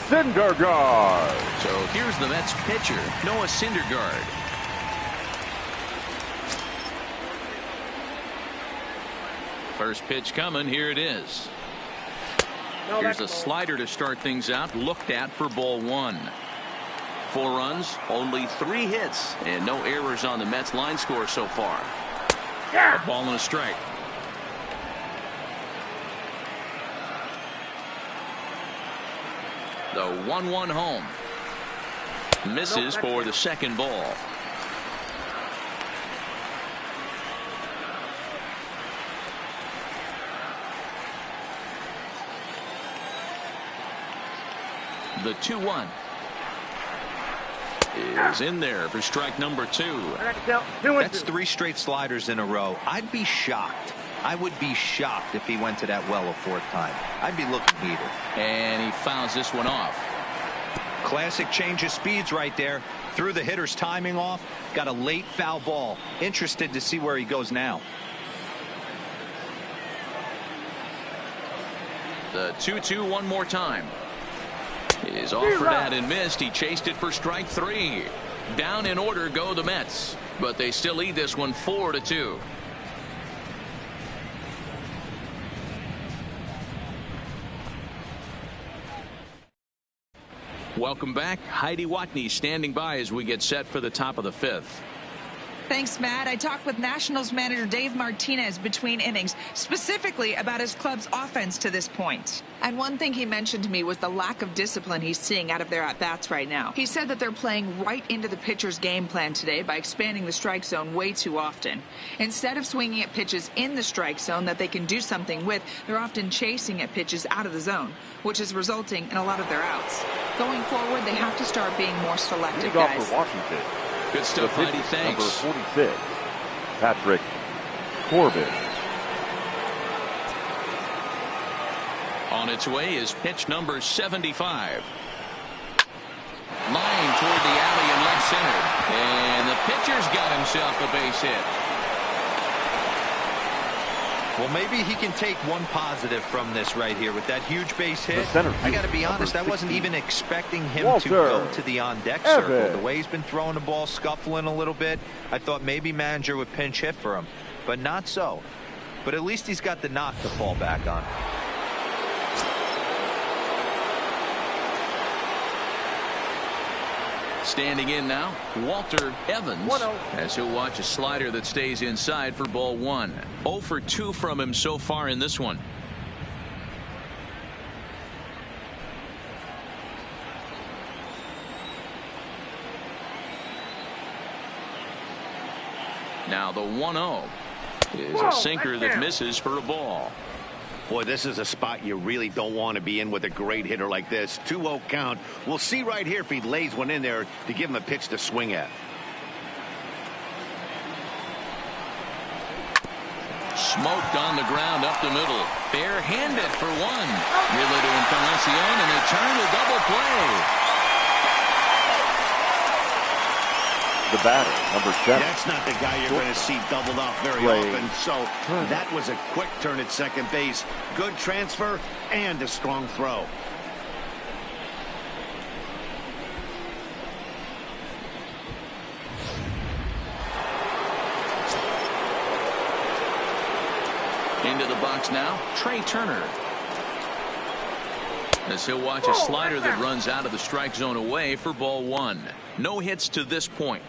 Syndergaard. So here's the Mets pitcher, Noah Syndergaard. First pitch coming. Here it is. Here's a slider to start things out. Looked at for ball 1. 4 runs, only 3 hits, and no errors on the Mets line score so far. A ball and a strike. The 1-1 home. Misses for the second ball. The 2-1 is in there for strike number 2. That's 3 straight sliders in a row. I'd be shocked. I would be shocked if he went to that well a 4th time. I'd be looking heated. And he fouls this one off. Classic change of speeds right there. Threw the hitter's timing off. Got a late foul ball. Interested to see where he goes now. The 2-2 one more time. Is offered at and missed. He chased it for strike 3. Down in order go the Mets, but they still lead this one 4-2. Welcome back. Heidi Watney standing by as we get set for the top of the 5th. Thanks, Matt. I talked with Nationals manager Dave Martinez between innings, specifically about his club's offense to this point. And one thing he mentioned to me was the lack of discipline he's seeing out of their at-bats right now. He said that they're playing right into the pitcher's game plan today by expanding the strike zone way too often. Instead of swinging at pitches in the strike zone that they can do something with, they're often chasing at pitches out of the zone, which is resulting in a lot of their outs. Going forward, they have to start being more selective, guys. For Washington. Good stuff, Heidi. Thanks. Number 46, Patrick Corbin. On its way is pitch number 75. Line toward the alley in left center. And the pitcher's got himself a base hit. Well, maybe he can take one positive from this right here with that huge base hit. I got to be honest, I wasn't even expecting him to go to the on-deck circle. The way he's been throwing the ball, scuffling a little bit, I thought maybe manager would pinch hit for him, but not so. But at least he's got the knock to fall back on. Standing in now, Walter Evans, as he'll watch a slider that stays inside for ball 1. 0 for 2 from him so far in this one. Now the 1-0 is a sinker that misses for a ball. Boy, this is a spot you really don't want to be in with a great hitter like this. 2-0 count. We'll see right here if he lays one in there to give him a pitch to swing at. Smoked on the ground up the middle. Bare-handed for 1. Really to Encarnacion, and they turn to double play. The batter, number 7. That's not the guy you're going to see doubled off very often. So that was a quick turn at second base. Good transfer and a strong throw. Into the box now, Trey Turner. As he'll watch a slider that runs out of the strike zone away for ball 1. No hits to this point.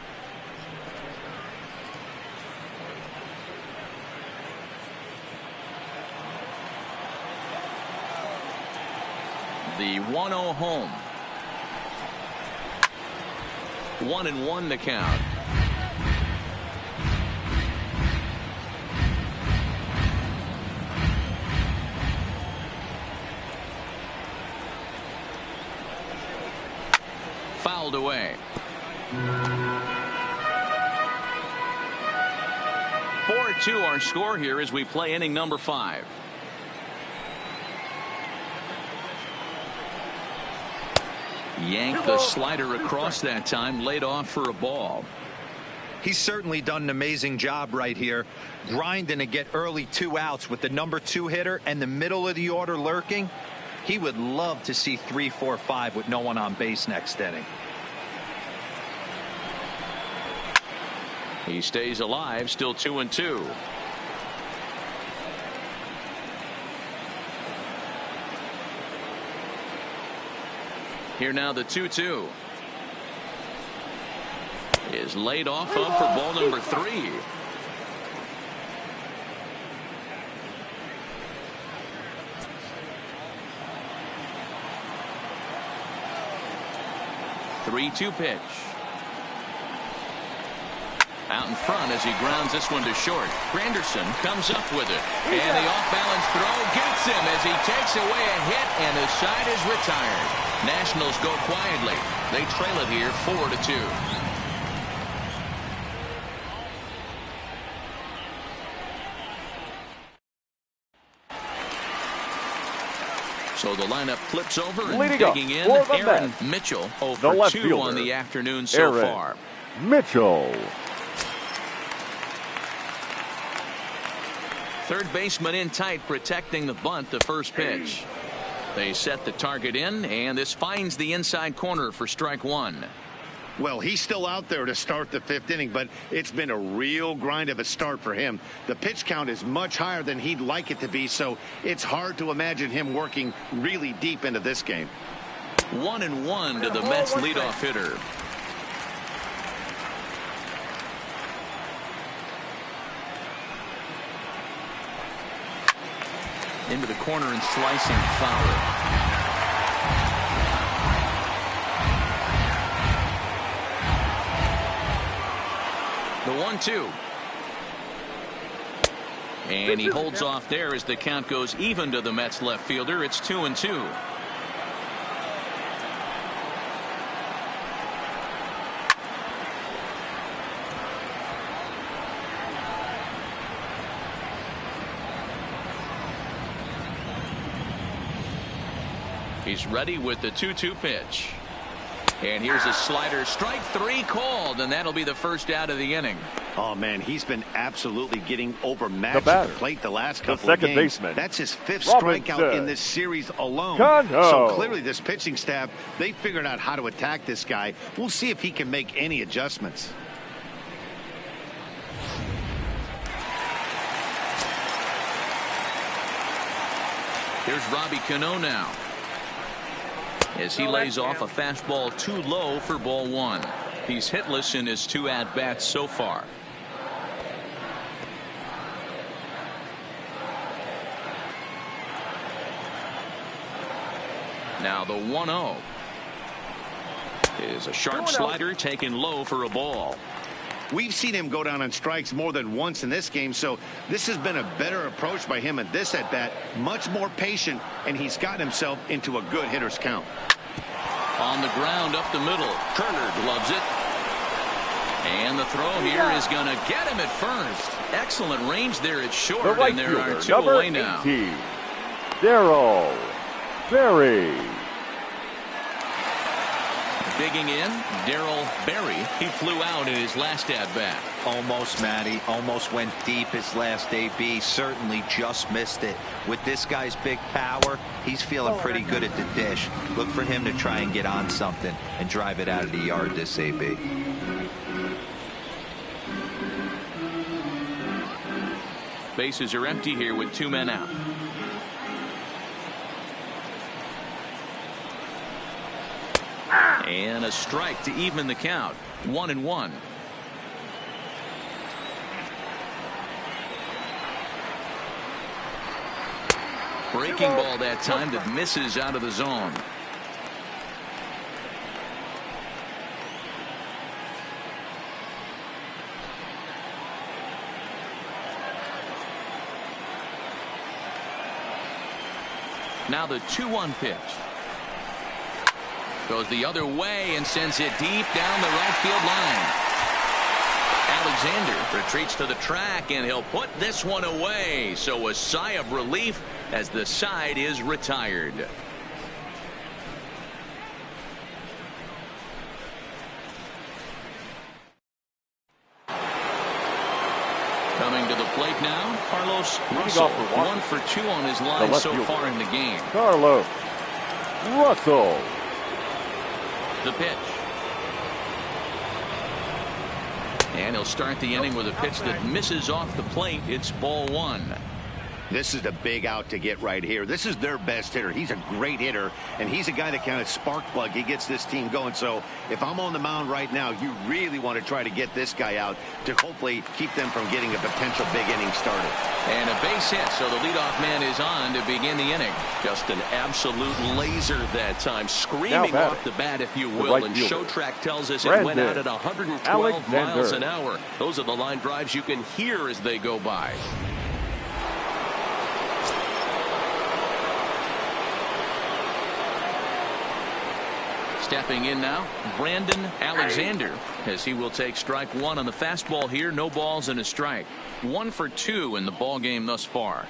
The 1-0 home. 1-1 to count. Fouled away. 4-2 our score here as we play inning number 5. Yanked the slider across that time, laid off for a ball. He's certainly done an amazing job right here, grinding to get early 2 outs with the #2 hitter and the middle of the order lurking. He would love to see 3, 4, 5 with no one on base next inning. He stays alive, still 2-2. Here now the 2-2 is laid off up for ball number 3. Three-two pitch. Out in front as he grounds this one to short. Granderson comes up with it. And the off-balance throw gets him as he takes away a hit, and the side is retired. Nationals go quietly. They trail it here 4-2. So the lineup flips over and Leading digging in Aaron Mitchell. 0 for 2 on the afternoon so far. Mitchell. Third baseman in tight, protecting the bunt, the first pitch. They set the target in, and this finds the inside corner for strike 1. Well, he's still out there to start the 5th inning, but it's been a real grind of a start for him. The pitch count is much higher than he'd like it to be, so it's hard to imagine him working really deep into this game. 1-1 to the Mets leadoff hitter. Into the corner and slicing foul. The 1-2. And he holds off there as the count goes even to the Mets left fielder. It's 2-2. He's ready with the 2-2 pitch. And here's a slider. Strike 3 called, and that'll be the first out of the inning. Oh, man, he's been absolutely getting overmatched at the plate the last couple of games. Baseman. That's his 5th Robinson. strikeout in this series alone. Cano. So clearly this pitching staff, they figured out how to attack this guy. We'll see if he can make any adjustments. Here's Robbie Cano now, as he lays off a fastball too low for ball 1. He's hitless in his 2 at-bats so far. Now the 1-0 is a sharp slider taken low for a ball. We've seen him go down on strikes more than once in this game, so this has been a better approach by him at this at-bat. Much more patient, and he's gotten himself into a good hitter's count. On the ground up the middle. Turner gloves it. And the throw here is going to get him at first. Excellent range there at short, The right and there are fielder, 2 away now. Darryl Berry. Digging in, Darryl Berry. He flew out in his last at-bat. Almost, Matty. Almost went deep his last AB. Certainly just missed it. With this guy's big power, he's feeling pretty good at the dish. Look for him to try and get on something and drive it out of the yard this AB. Bases are empty here with 2 men out. And a strike to even the count. 1-1. Breaking ball that time that misses out of the zone. Now the 2-1 pitch. Goes the other way and sends it deep down the right field line. Alexander retreats to the track, and he'll put this one away. So a sigh of relief as the side is retired. Coming to the plate now, Carlos Leading Russell. off for 1 for 2 on his line left so fielder. far in the game. Carlos Russell. The pitch. And he'll start the inning with a pitch that misses off the plate. It's ball 1. This is a big out to get right here. This is their best hitter. He's a great hitter, and he's a guy that kind of spark plug. He gets this team going. So if I'm on the mound right now, you really want to try to get this guy out to hopefully keep them from getting a potential big inning started. And a base hit, so the leadoff man is on to begin the inning. Just an absolute laser that time, screaming off the bat, if you will. And Show Track tells us it went out at 112 miles an hour. Those are the line drives you can hear as they go by. Stepping in now, Brandon Alexander, as he will take strike 1 on the fastball here. No balls and a strike. 1 for 2 in the ball game thus far.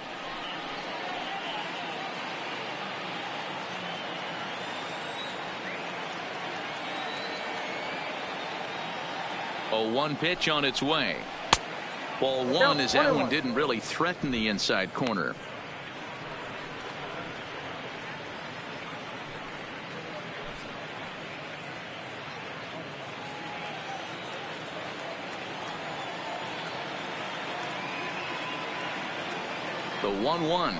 A 1 pitch on its way. Ball 1 as that one didn't really threaten the inside corner. The 1-1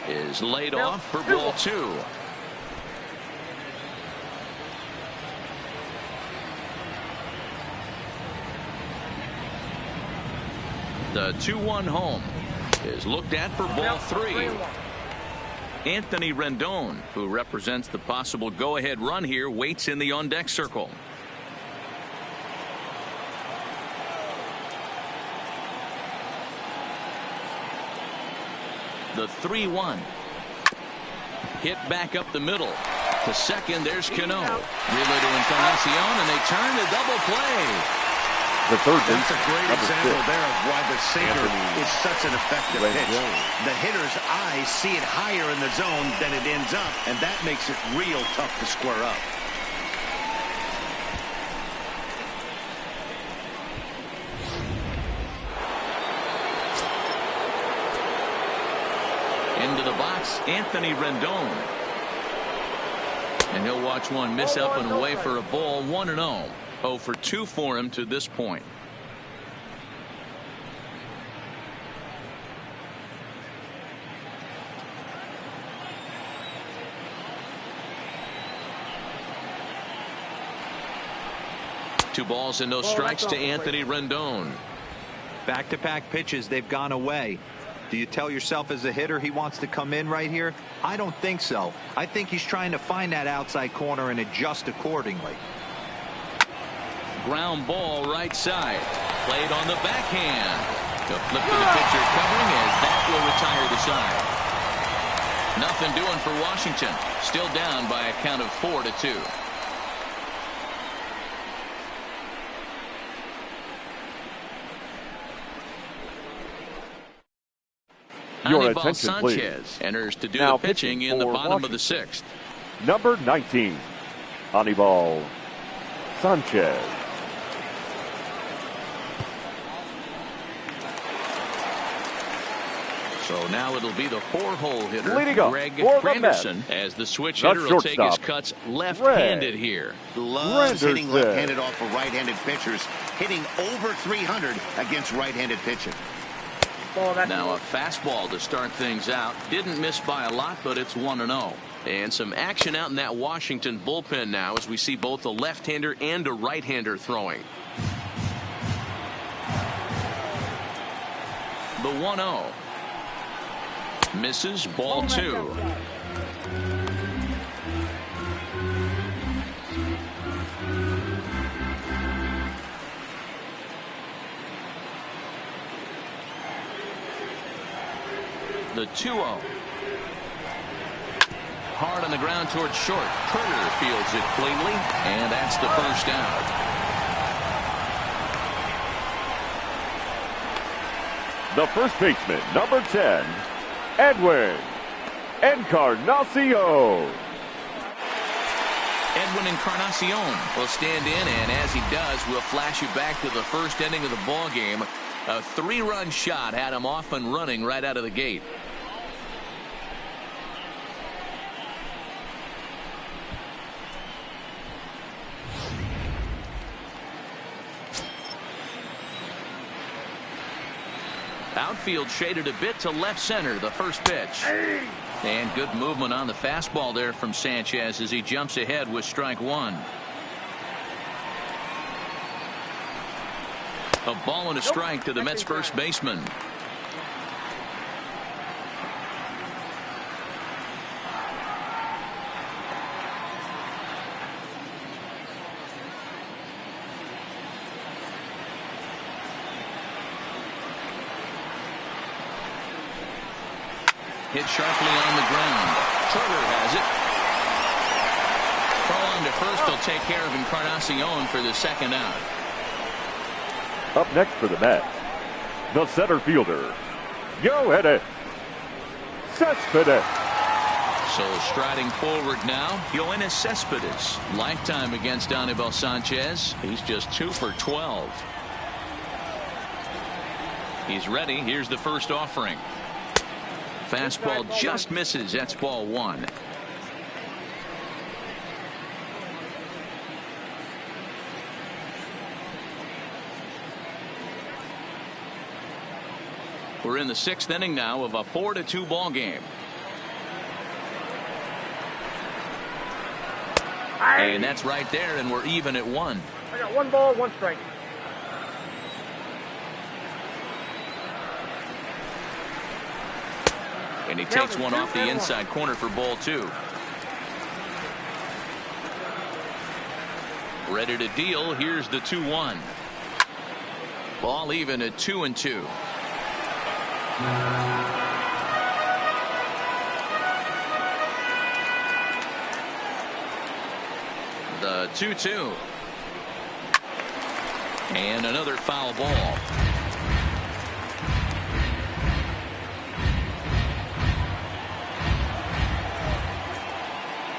is laid off for ball 2. The 2-1 home is looked at for ball 3. Anthony Rendon, who represents the possible go-ahead run here, waits in the on-deck circle. The 3-1 hit back up the middle to second. There's Cano. Relay to Encarnacion, and they turn to double play. The third base. That's a great example there of why the sinker is such an effective pitch. The hitter's eyes see it higher in the zone than it ends up, and that makes it real tough to square up. Into the box, Anthony Rendon. And he'll watch one miss up and away for a ball. 1-0. 0 for 2 for him to this point. Two balls and no strikes to Anthony Rendon. Back-to-back pitches, they've gone away. Do you tell yourself as a hitter he wants to come in right here? I don't think so. I think he's trying to find that outside corner and adjust accordingly. Ground ball right side. Played on the backhand. The flip to the pitcher covering as that will retire the side. Nothing doing for Washington. Still down by a count of 4-2. Your Anibal attention, Sanchez please. enters to do Now the pitching in the bottom of the 6th. Number 19, Anibal Sanchez. So now it'll be the 4-hole hitter, Leading up Greg for the Granderson, as the switch hitter will take his cuts left-handed here. Loves hitting left-handed off of right-handed pitchers, hitting over 300 against right-handed pitching. Now a fastball to start things out. Didn't miss by a lot, but it's 1-0. And some action out in that Washington bullpen now as we see both a left-hander and a right-hander throwing. The 1-0. Misses, ball 2. The 2-0. Hard on the ground towards short. Turner fields it cleanly, and that's the first out. The first baseman, number 10, Edwin Encarnacion. Edwin Encarnacion will stand in, and as he does, we'll flash you back to the first inning of the ball game. A 3-run shot had him off and running right out of the gate. Outfield shaded a bit to left center, the first pitch. And good movement on the fastball there from Sanchez as he jumps ahead with strike one. A ball and a strike to the Mets first baseman. Hit sharply on the ground. Turner has it. Throw on to first will take care of Encarnacion for the second out. Up next for the Mets, the center fielder, Yoenis Cespedes. So striding forward now, Yoenis Cespedes. Lifetime against Anibal Sanchez. He's just 2 for 12. He's ready. Here's the first offering. Fastball just misses. That's ball one. We're in the 6th inning now of a 4-2 ball game. And that's right there, and we're even at 1. I got 1 ball, 1 strike. And he takes one off the inside corner for ball 2. Ready to deal. Here's the 2-1. Ball even at 2-2. The 2-2. And another foul ball.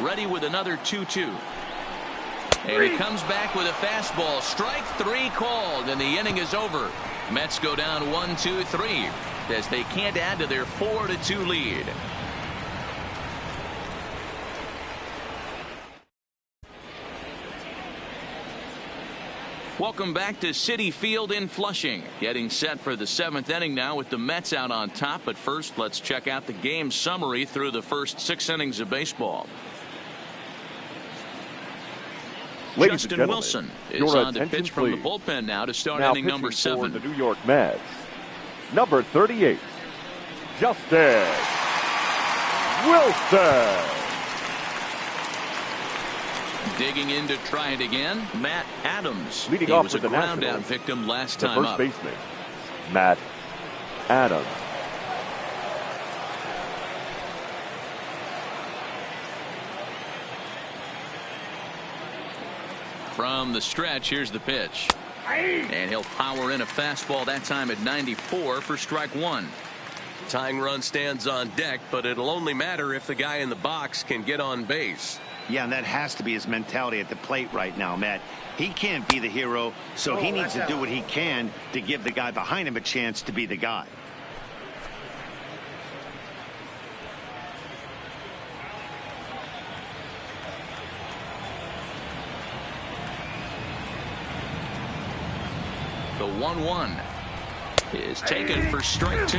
Ready with another 2-2. And he comes back with a fastball. Strike 3 called, and the inning is over. Mets go down 1-2-3 as they can't add to their 4-2 lead. Welcome back to Citi Field in Flushing. Getting set for the 7th inning now with the Mets out on top. But first, let's check out the game summary through the first 6 innings of baseball. Ladies Justin and gentlemen, Wilson is your on to attention, pitch from the please. bullpen now to start Now inning number pitching 7. for the New York Mets, number 38, Justin Wilson. Digging in to try it again, Matt Adams. Leading he off was with a the ground Nationals, out victim last the time first up. baseman, Matt Adams. From the stretch, here's the pitch. And he'll power in a fastball that time at 94 for strike 1. Tying run stands on deck, but it'll only matter if the guy in the box can get on base. Yeah, and that has to be his mentality at the plate right now, Matt. He can't be the hero, so he needs to do what he can to give the guy behind him a chance to be the guy. The 1-1 is taken for strike 2.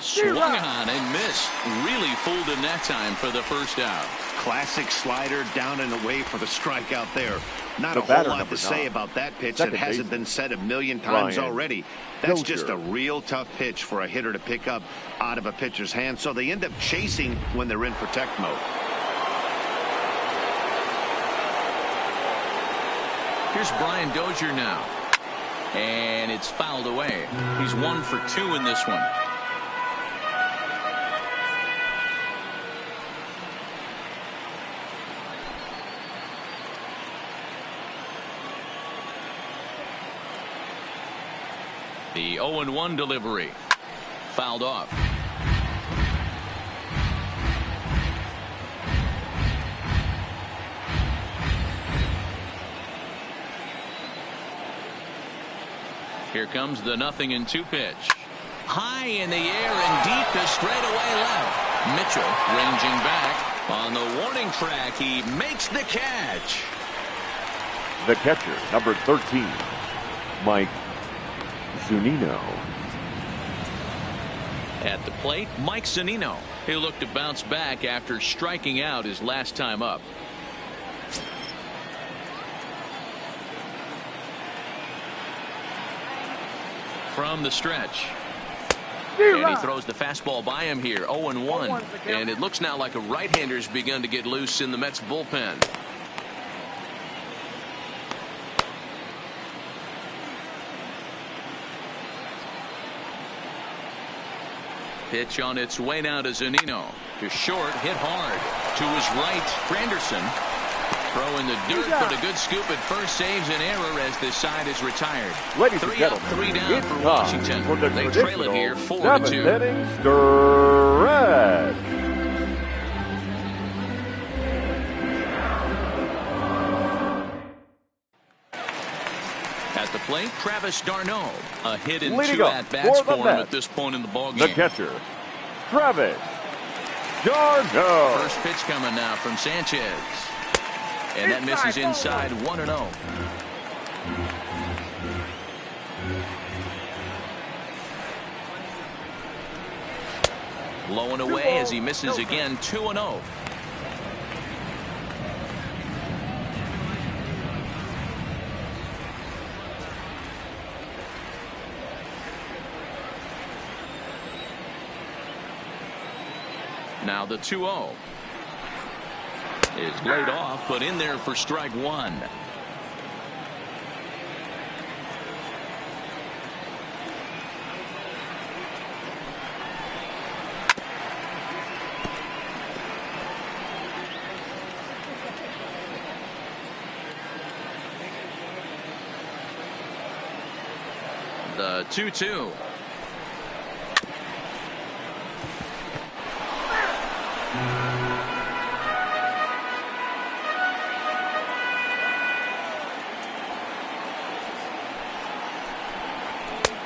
Swung on and missed. Really fooled him that time for the first out. Classic slider down and away for the strikeout there. Not The a whole batter, lot number to say 9. about that pitch Second that hasn't baseman, been said a million times Brian already. That's just Dozier. a real tough pitch for a hitter to pick up out of a pitcher's hand, so they end up chasing when they're in protect mode. Here's Brian Dozier now. And it's fouled away. He's 1 for 2 in this one. The 0-1 delivery. Fouled off. Here comes the 0-2 pitch. High in the air and deep to straightaway left. Mitchell ranging back on the warning track. He makes the catch. The catcher, number 13, Mike Zunino. At the plate, Mike Zunino. He'll look to bounce back after striking out his last time up. From the stretch. And he throws the fastball by him here, 0-1. And it looks now like a right-hander's begun to get loose in the Mets bullpen. Pitch on its way now to Zunino. To short, hit hard. To his right, Granderson. Throw in the dirt, but a good scoop at first saves an error as this side is retired. Ladies and 3 up, gentlemen, 3 down for Washington. For the They trail it here 4-2. 7th-inning stretch. At the plate, Travis d'Arnaud. A hit in Leading 2 up at-bats for the for him Mets, at this point in the ballgame. The catcher, Travis d'Arnaud. First pitch coming now from Sanchez. And that misses inside 1-0. Low and away as he misses again, 2-0. Now the 2-0 is laid off, but in there for strike 1. The 2-2.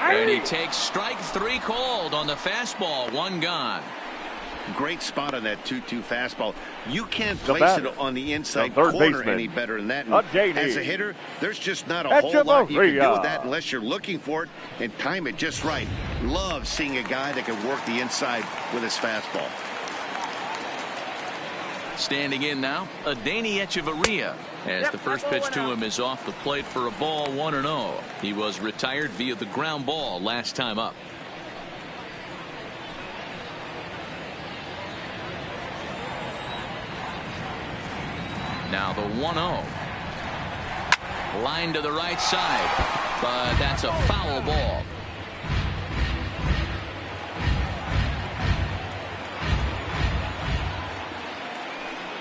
And he takes strike 3 called on the fastball. 1 gone. Great spot on that 2-2 fastball. You can't place it on the inside corner baseman, any better than that. As a hitter, there's just not a whole lot you can do with that unless you're looking for it and time it just right. Love seeing a guy that can work the inside with his fastball. Standing in now, Adeiny Echeverria, as the first pitch to him is off the plate for a ball, 1-0. He was retired via the ground ball last time up. Now the 1-0. Line to the right side, but that's a foul ball.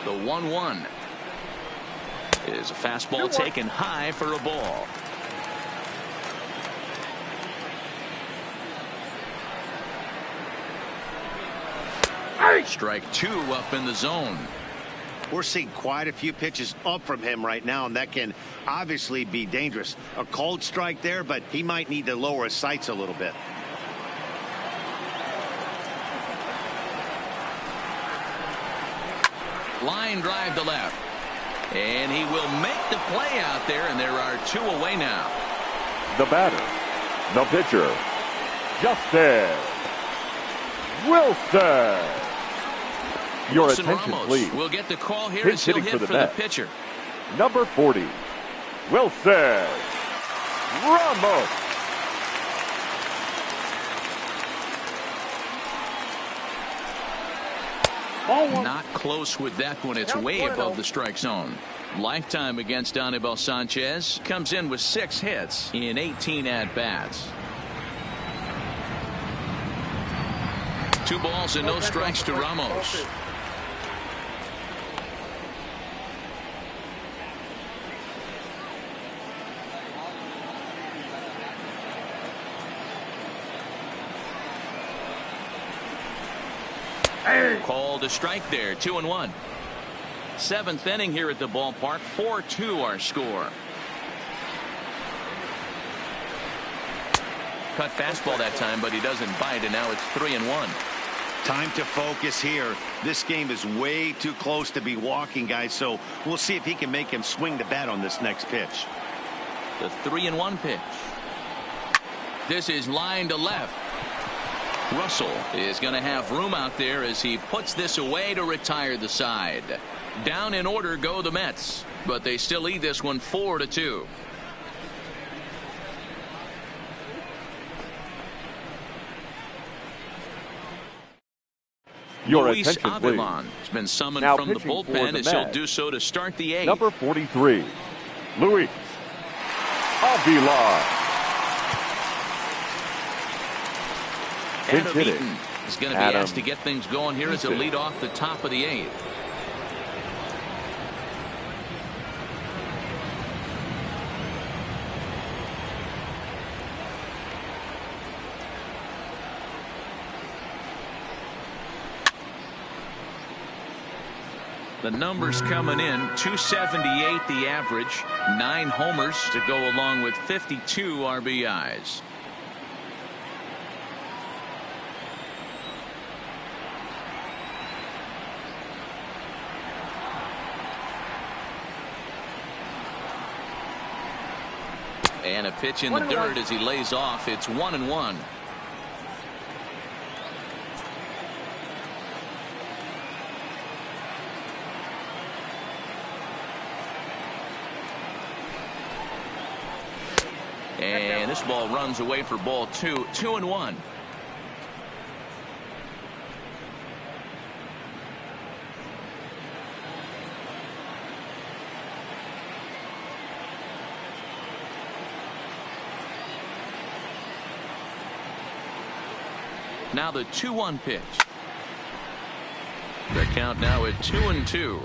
The 1-1 is a fastball taken high for a ball. Strike 2 up in the zone. We're seeing quite a few pitches up from him right now, and that can obviously be dangerous. A cold strike there, but he might need to lower his sights a little bit. Line drive to left. And he will make the play out there, and there are 2 away now. The batter, the pitcher, Justin Wilson. Your Wilson attention, Ramos please. will get the call here Pinch as he'll hitting hit for for the the Mets. pitcher. Number 40, Wilson Ramos. Not close with that one. It's way above the strike zone. Lifetime against Anibal Sanchez. Comes in with 6 hits in 18 at-bats. 2 balls and no strikes to Ramos. Called a strike there, 2-1. 7th inning here at the ballpark, 4-2 our score. cut fastball that time, but he doesn't bite, and now it's 3-1. Time to focus here. This game is way too close to be walking, guys, so we'll see if he can make him swing the bat on this next pitch. The 3-1 pitch. This is line to left. Russell is going to have room out there as he puts this away to retire the side. Down in order go the Mets, but they still lead this one 4-2. Your Luis attention, Avilan please. has been summoned Now from the pitching for bullpen the as he'll Mets, do so to start the 8th. Number 43, Luis Avilan. Adam Pinch hitting. Eaton is going to be asked to get things going here as a lead off the top of the 8th. The numbers coming in, 278 the average, 9 homers to go along with 52 RBIs. And a pitch in the dirt as he lays off. It's 1-1. And this ball runs away for ball 2. 2-1. Now the 2-1 pitch. The count now at 2-2.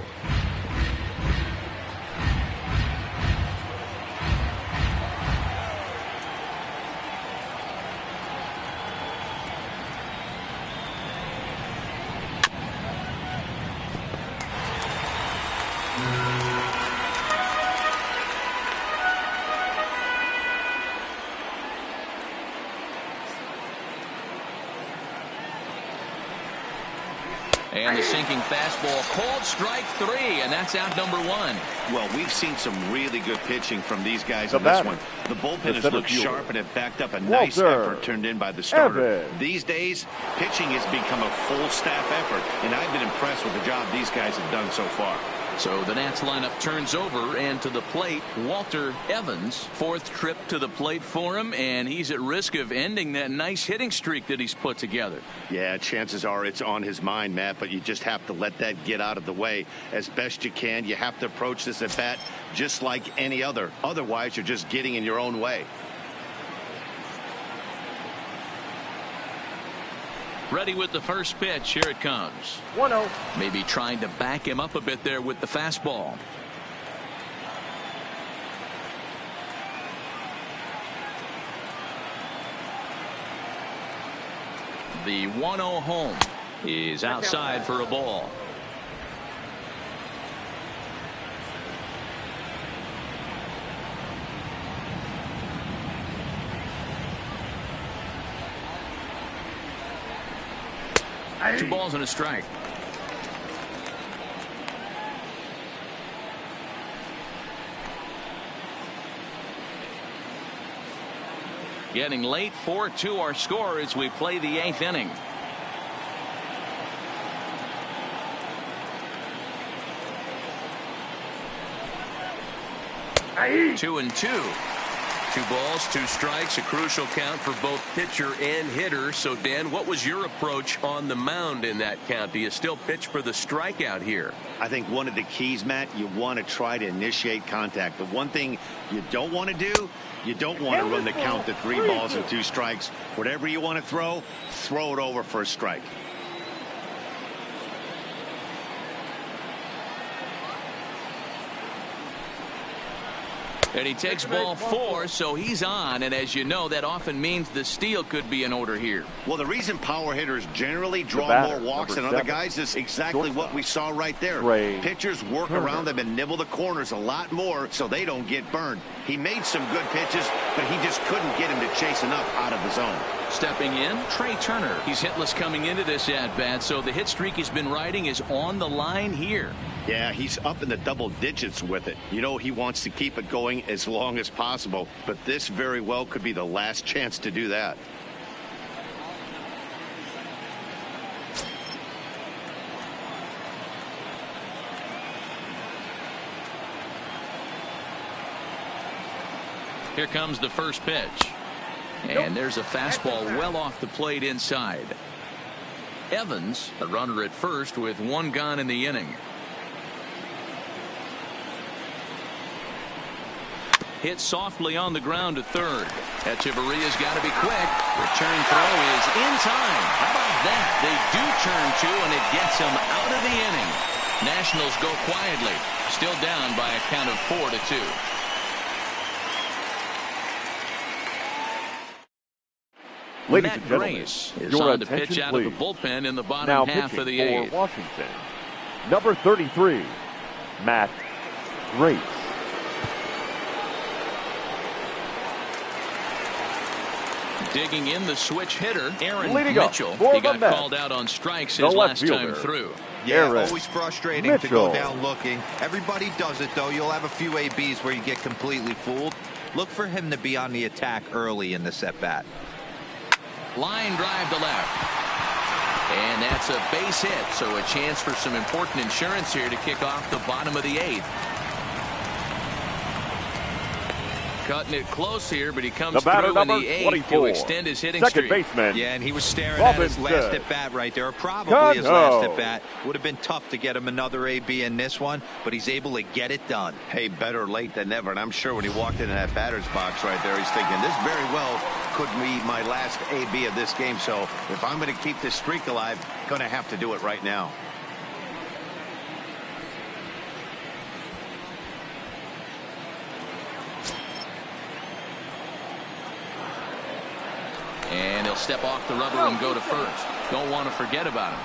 And the sinking fastball, called strike 3, and that's out number 1. Well, we've seen some really good pitching from these guys The in this batter, one. The bullpen has center looked fielder, sharp and have backed up a nice Walter effort turned in by the starter. Evans. These days, pitching has become a full staff effort, and I've been impressed with the job these guys have done so far. So the Nats lineup turns over, and to the plate, Walter Evans. 4th trip to the plate for him, and he's at risk of ending that nice hitting streak that he's put together. Yeah, chances are it's on his mind, Matt, but you just have to let that get out of the way as best you can. You have to approach this at bat just like any other. Otherwise, you're just getting in your own way. Ready with the first pitch. Here it comes. 1-0. Maybe trying to back him up a bit there with the fastball. The 1-0 home is outside for a ball. Two balls and a strike. Getting late, 4-2 our score as we play the 8th inning. Aye. 2-2. 2 balls, 2 strikes, a crucial count for both pitcher and hitter. So, Dan, what was your approach on the mound in that count? Do you still pitch for the strikeout here? I think one of the keys, Matt, you want to try to initiate contact. The one thing you don't want to do, you don't want to run the count to 3 balls and 2 strikes. Whatever you want to throw it over for a strike. And he takes ball 4, so he's on. And as you know, that often means the steal could be in order here. Well, the reason power hitters generally draw more walks than other guys is exactly what we saw right there. Pitchers work around them and nibble the corners a lot more so they don't get burned. He made some good pitches, but he just couldn't get him to chase enough out of the zone. Stepping in, Trey Turner. He's hitless coming into this at-bat, so the hit streak he's been riding is on the line here. Yeah, he's up in the double digits with it. You know he wants to keep it going as long as possible, but this very well could be the last chance to do that. Here comes the first pitch. And there's a fastball well off the plate inside. Evans, a runner at first with 1 gone in the inning. Hit softly on the ground to third. Echeverria's got to be quick. Return throw is in time. How about that? They do turn 2, and it gets them out of the inning. Nationals go quietly. Still down by a count of 4-2. Ladies Matt and gentlemen, Grace is your on to attention, pitch out please. of the bullpen in the bottom Now half pitching of the for 8th. Washington, number 33, Matt Grace. Digging in the switch hitter, Aaron Leading up Mitchell. for He the got Mets, called out on strikes the his left last time fielder, through. Yeah, Aaron always frustrating to go Mitchell. down looking. Everybody does it, though. You'll have a few ABs where you get completely fooled. Look for him to be on the attack early in the at-bat. Line drive to left. And that's a base hit, so a chance for some important insurance here to kick off the bottom of the 8th. Cutting it close here, but he comes The batter, through in number the 8th 24, to extend his hitting second streak. baseman. Yeah, and he was staring at his last Robinson. at-bat right there, or probably his last Cano. at-bat. Would have been tough to get him another AB in this one, but he's able to get it done. Hey, better late than never. And I'm sure when he walked into that batter's box right there, he's thinking, this very well could be my last AB of this game. So if I'm going to keep this streak alive, going to have to do it right now. And he'll step off the rubber and go to first. Don't want to forget about him.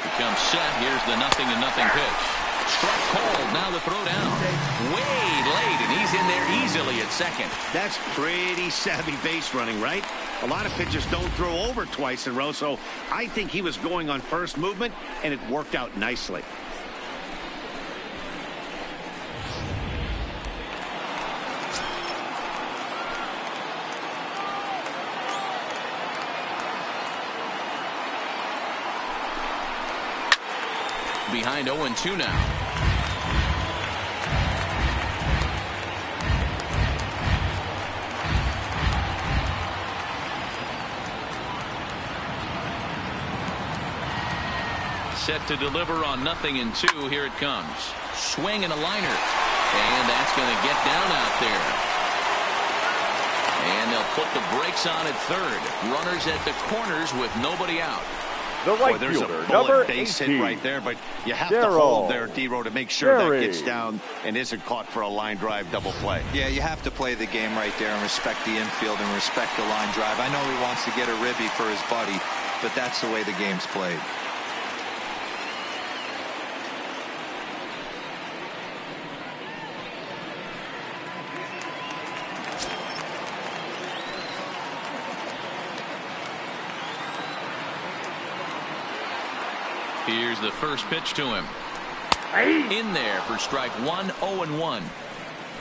He comes set. Here's the 0-0 pitch. Struck cold. Now the throw down. Way late, and he's in there easily at second. That's pretty savvy base running, right? A lot of pitchers don't throw over twice in a row, so I think he was going on first movement, and it worked out nicely. Behind 0-2 now. Set to deliver on 0-2. Here it comes. Swing and a liner. And that's going to get down out there. And they'll put the brakes on at third. Runners at the corners with nobody out. The right there's fielder, a number bullet base 18, hit right there, but you have to Darryl hold there, D-Row, to make sure Jerry. that gets down and isn't caught for a line drive double play. Yeah, you have to play the game right there and respect the infield and respect the line drive. I know he wants to get a ribby for his buddy, but that's the way the game's played. Here's the first pitch to him. In there for strike 1, 0-1.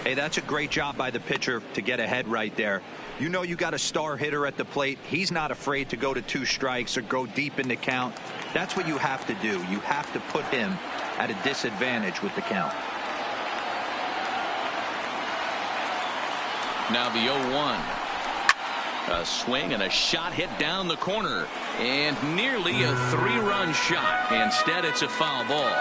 Hey, that's a great job by the pitcher to get ahead right there. You know you got a star hitter at the plate. He's not afraid to go to 2 strikes or go deep in the count. That's what you have to do. You have to put him at a disadvantage with the count. Now the 0-1. A swing and a shot hit down the corner. And nearly a 3-run shot. Instead, it's a foul ball.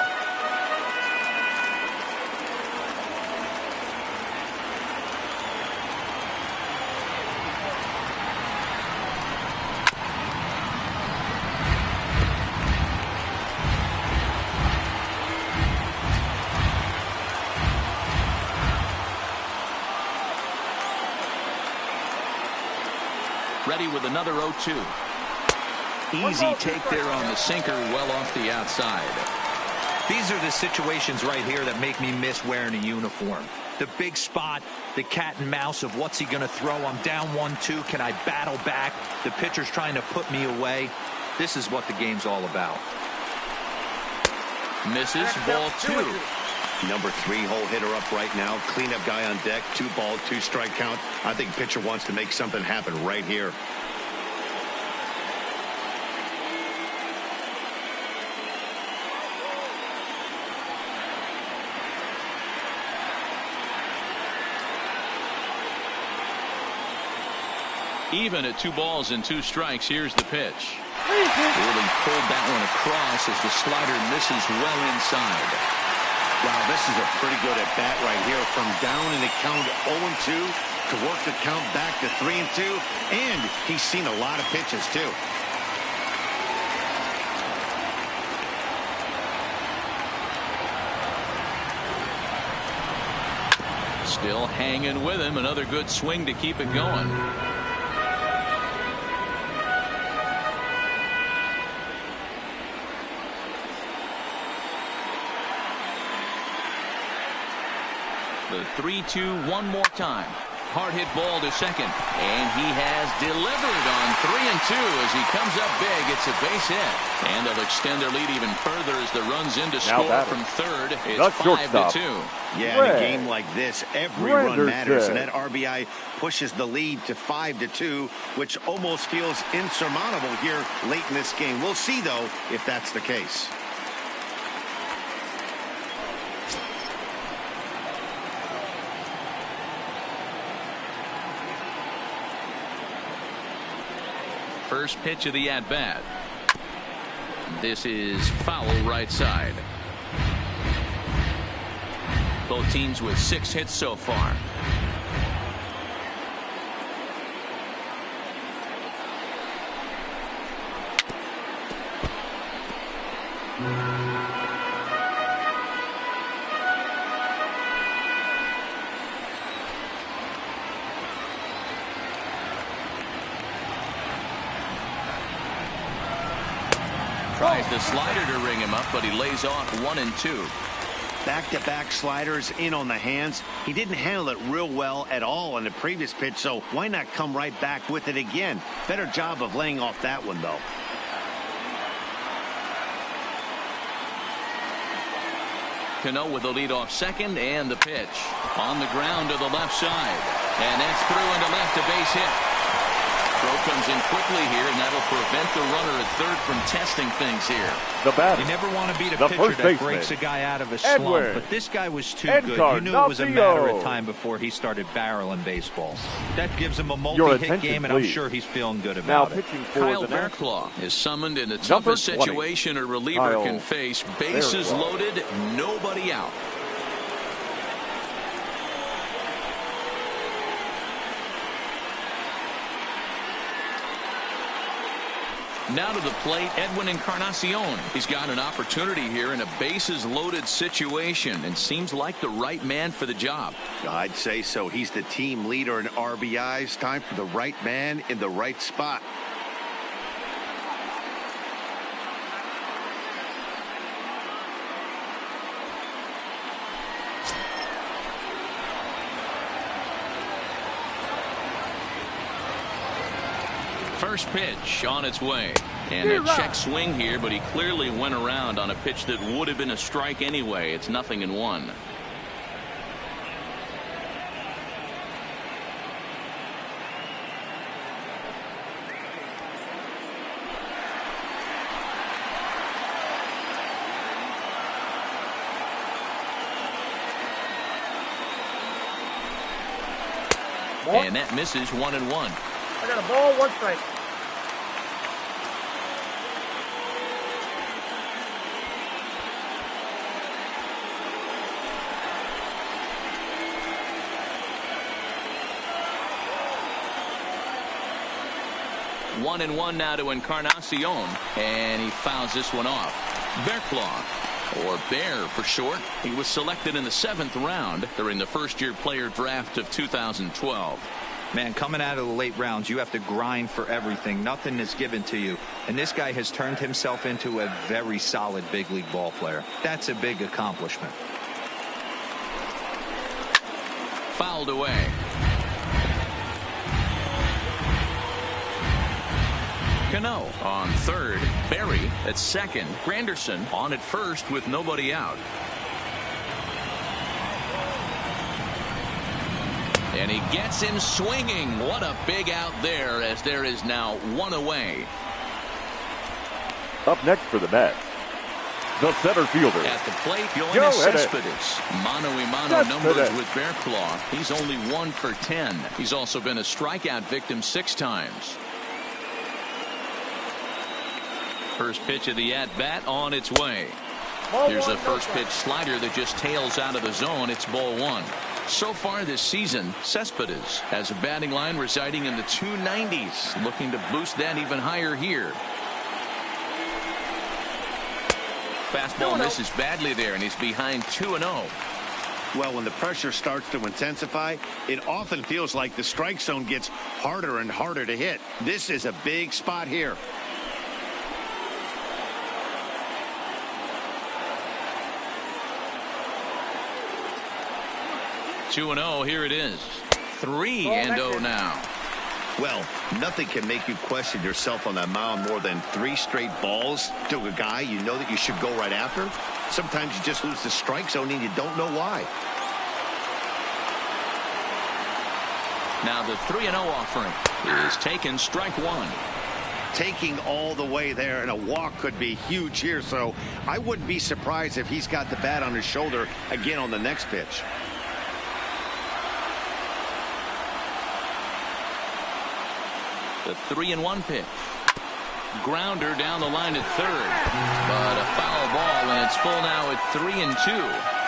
Ready with another 0-2. Easy take there on the sinker, well off the outside. These are the situations right here that make me miss wearing a uniform. The big spot, the cat and mouse of what's he going to throw. I'm down 1-2. Can I battle back? The pitcher's trying to put me away. This is what the game's all about. Misses, ball 2. Number 3 hole hitter up right now. Cleanup guy on deck. 2 ball, 2 strike count. I think pitcher wants to make something happen right here. Even at 2 balls and 2 strikes, here's the pitch. Really pulled that one across as the slider misses well inside. Wow, this is a pretty good at bat right here. From down in the count 0-2 to work the count back to 3-2. And he's seen a lot of pitches, too. Still hanging with him. Another good swing to keep it going. The 3-2 one more time. Hard hit ball to second. And he has delivered on 3-2 as he comes up big. It's a base hit. And they'll extend their lead even further as the run's in to score from third. It's 5-2. Yeah, in a game like this, every run matters. And that RBI pushes the lead to 5-2, which almost feels insurmountable here late in this game. We'll see, though, if that's the case. First pitch of the at-bat. This is foul right side. Both teams with 6 hits so far. Tries the slider to ring him up, but he lays off 1-2. Back-to-back sliders in on the hands. He didn't handle it real well at all on the previous pitch, so why not come right back with it again? Better job of laying off that one, though. Cano with the lead off second, and the pitch on the ground to the left side. And that's through into left, a base hit. Throw comes in quickly here, and that'll prevent the runner at third from testing things here. The batter. You never want to beat a pitcher that breaks a guy out of a slump, but this guy was too good. You knew it was a matter of time before he started barreling baseballs. That gives him a multi-hit game, and I'm sure he's feeling good about it. Kyle Bearclaw is summoned in the toughest situation a reliever can face. Bases loaded, nobody out. Now to the plate, Edwin Encarnacion. He's got an opportunity here in a bases-loaded situation and seems like the right man for the job. I'd say so. He's the team leader in RBIs. Time for the right man in the right spot. First pitch on its way. And a check swing here, but he clearly went around on a pitch that would have been a strike anyway. It's 0-1. And that misses 1-1. I got a ball, 1 strike. One and one now to Encarnacion, and he fouls this one off. Bearclaw, or Bear for short. He was selected in the 7th round during the first-year player draft of 2012. Man, coming out of the late rounds, you have to grind for everything. Nothing is given to you. And this guy has turned himself into a very solid big league ball player. That's a big accomplishment. Fouled away. Cano on third. Berry at second. Granderson on at first with nobody out. And he gets him swinging. What a big out there, as there is now one away. Up next for the Mets, the center fielder. At the plate, Yoenis Cespedes. Mano-a-mano numbers with Bearclaw. He's only 1 for 10. He's also been a strikeout victim 6 times. First pitch of the at-bat on its way. Here's a first pitch slider that just tails out of the zone. It's ball 1. So far this season, Cespedes has a batting line residing in the 290s, looking to boost that even higher here. Fastball misses badly there, and he's behind 2-0. Well, when the pressure starts to intensify, it often feels like the strike zone gets harder and harder to hit. This is a big spot here. Two and 0, here it is. 3-0 now. Well, nothing can make you question yourself on that mound more than 3 straight balls to a guy you know that you should go right after. Sometimes you just lose the strike zone and you don't know why. Now the 3-0 offering is taken, strike 1. Taking all the way there, and a walk could be huge here, so I wouldn't be surprised if he's got the bat on his shoulder again on the next pitch. The 3-1 pitch. Grounder down the line at third. But a foul ball, and it's full now at 3-2.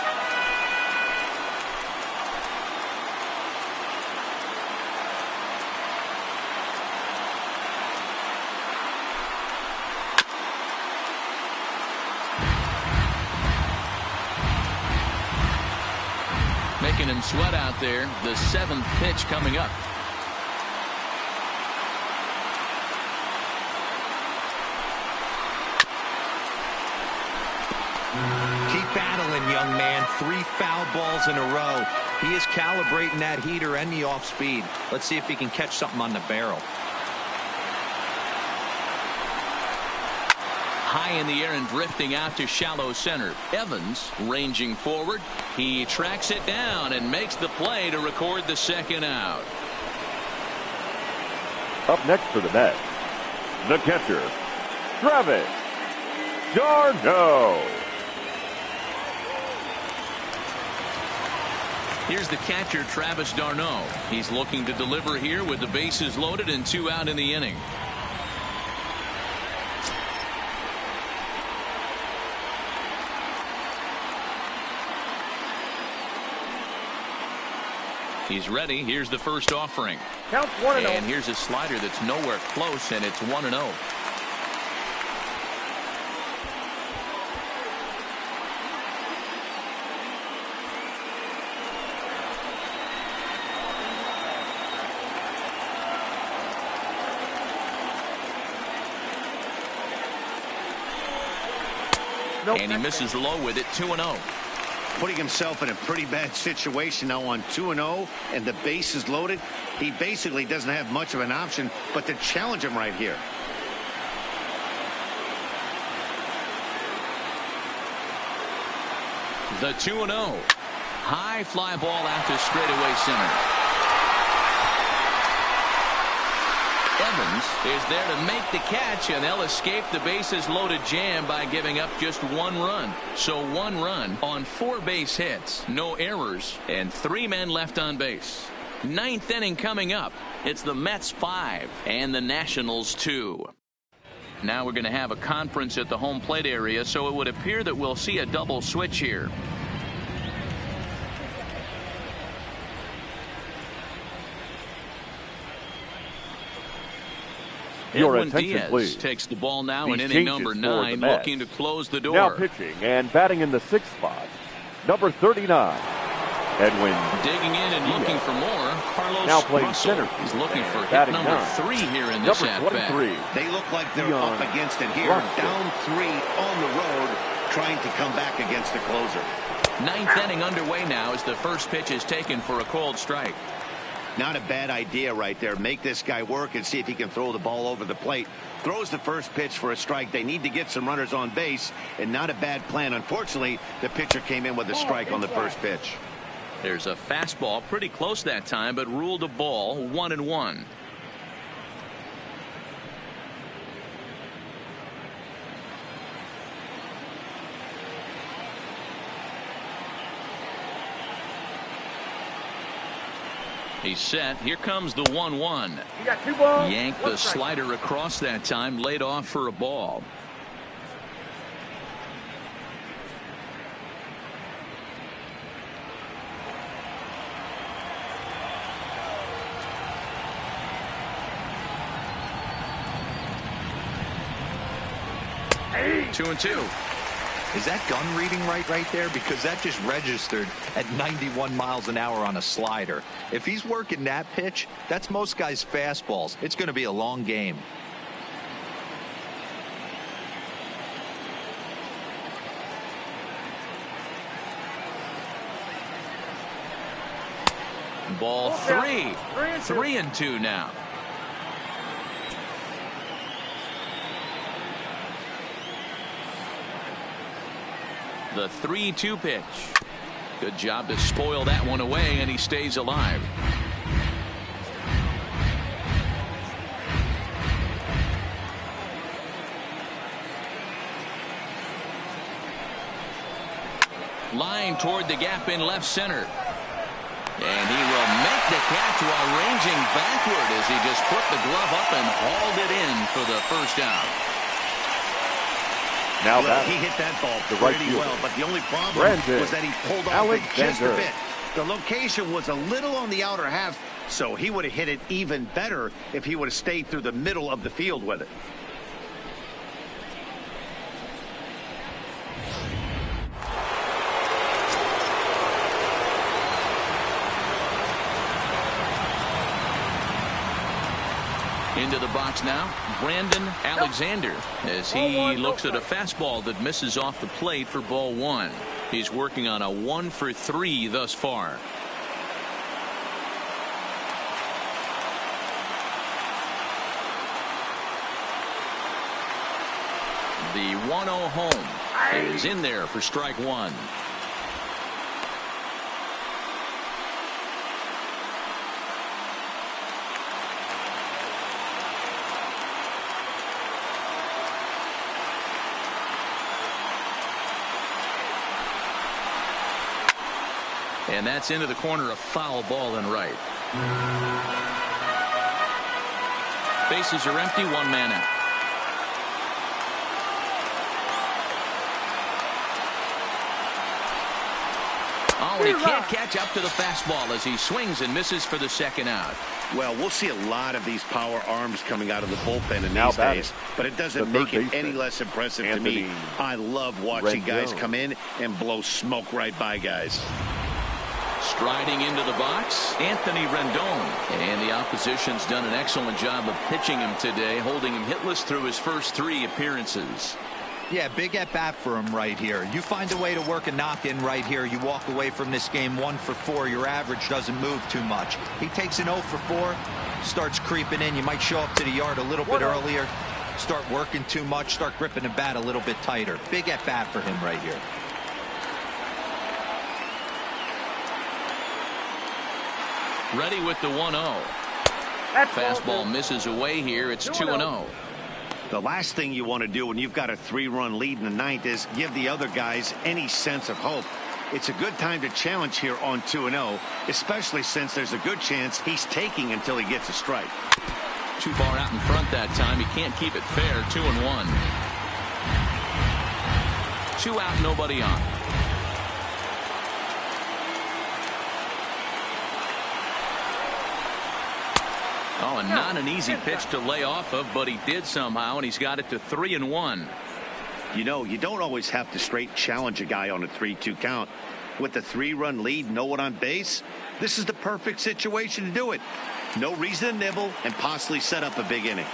Making him sweat out there. The 7th pitch coming up. Keep battling, young man. 3 foul balls in a row. He is calibrating that heater and the off speed. Let's see if he can catch something on the barrel. High in the air and drifting out to shallow center. Evans ranging forward. He tracks it down and makes the play to record the 2nd out. Up next for the Mets, the catcher, Travis d'Arnaud. Here's the catcher, Travis d'Arnaud. He's looking to deliver here with the bases loaded and 2 out in the inning. He's ready. Here's the first offering. Count 1-0. And here's a slider that's nowhere close, and it's 1-0. And he misses low with it. 2-0. Putting himself in a pretty bad situation now on 2-0 and the base is loaded. He basically doesn't have much of an option but to challenge him right here. The 2-0. High fly ball out to straightaway center. Evans is there to make the catch, and they'll escape the bases loaded jam by giving up just 1 run. So 1 run on 4 base hits, no errors, and 3 men left on base. 9th inning coming up. It's the Mets 5 and the Nationals 2. Now we're going to have a conference at the home plate area, so it would appear that we'll see a double switch here. Your Edwin attention, Diaz please. Takes the ball now These in inning changes number for 9, the Mets. looking to close the door. Now pitching and batting in the 6th spot, number 39, Edwin Digging in and looking for more. Carlos now playing Russell. center. He's looking for hit Batting number 9. 3 here in this Number 23. They look like they're up against it here. Russell. Down 3 on the road, trying to come back against the closer. 9th inning underway now as the first pitch is taken for a called strike. Not a bad idea right there. Make this guy work and see if he can throw the ball over the plate. Throws the first pitch for a strike. They need to get some runners on base, and not a bad plan. Unfortunately, the pitcher came in with a strike on the first pitch. There's a fastball pretty close that time, but ruled a ball. 1-1. He's set. Here comes the 1-1. You got 2 balls. Yanked the slider across that time, laid off for a ball. Hey. 2-2. Is that gun reading right there? Because that just registered at 91 miles an hour on a slider. If he's working that pitch, that's most guys' fastballs. It's going to be a long game. Ball 3. 3-2 now. The 3-2 pitch. Good job to spoil that one away, and he stays alive. Line toward the gap in left center. And he will make the catch while ranging backward as he just put the glove up and hauled it in for the first out. Now well, he hit that ball pretty well, but the only problem was that he pulled off it just a bit. The location was a little on the outer half, so he would have hit it even better if he would have stayed through the middle of the field with it. Into the box now, Brandon Alexander, as he looks at a fastball that misses off the plate for ball 1. He's working on a 1 for 3 thus far. The 1-0 home is in there for strike 1. And that's into the corner, a foul ball and right. Bases are empty, 1 man out. Oh, and he can't catch up to the fastball as he swings and misses for the second out. Well, we'll see a lot of these power arms coming out of the bullpen in these days, but it doesn't make it any less impressive to me. I love watching guys come in and blow smoke right by guys. Striding into the box, Anthony Rendon. And the opposition's done an excellent job of pitching him today, holding him hitless through his first 3 appearances. Yeah, big at bat for him right here. You find a way to work a knock in right here. You walk away from this game 1 for 4. Your average doesn't move too much. He takes an 0 for 4, starts creeping in. You might show up to the yard a little bit earlier, start working too much, start gripping the bat a little bit tighter. Big at bat for him right here. Ready with the 1-0. Fastball misses away here. It's 2-0. The last thing you want to do when you've got a 3-run lead in the 9th is give the other guys any sense of hope. It's a good time to challenge here on 2-0, especially since there's a good chance he's taking until he gets a strike. Too far out in front that time. He can't keep it fair. 2-1. 2 out, nobody on. Oh, and not an easy pitch to lay off of, but he did somehow, and he's got it to 3-1. You know, you don't always have to straight challenge a guy on a 3-2 count. with the 3-run lead, no one on base. This is the perfect situation to do it. No reason to nibble and possibly set up a big inning.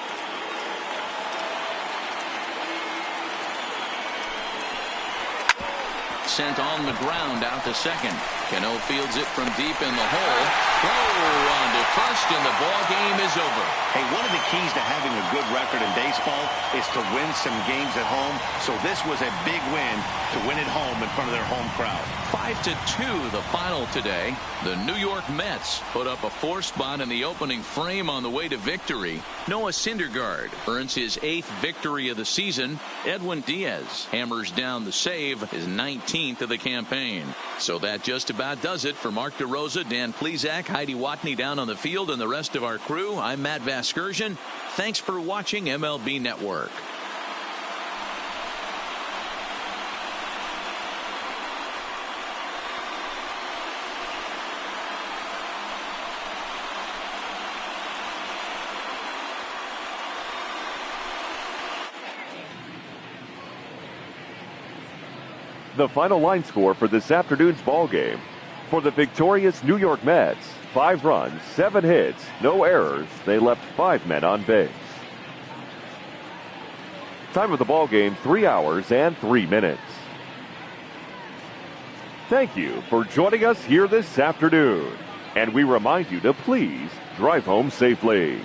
Sent on the ground out to second. Cano fields it from deep in the hole. Throw on to first, and the ball game is over. Hey, one of the keys to having a good record in baseball is to win some games at home. So this was a big win to win at home in front of their home crowd. 5-2 the final today. The New York Mets put up a 4 spot in the opening frame on the way to victory. Noah Syndergaard earns his 8th victory of the season. Edwin Diaz hammers down the save, his 19th of the campaign. So that just about does it for Mark DeRosa, Dan Plesac, Heidi Watney down on the field, and the rest of our crew. I'm Matt Vasgersian. Thanks for watching MLB Network. The final line score for this afternoon's ball game. For the victorious New York Mets, 5 runs, 7 hits, no errors. They left 5 men on base. Time of the ball game, 3 hours and 3 minutes. Thank you for joining us here this afternoon. And we remind you to please drive home safely.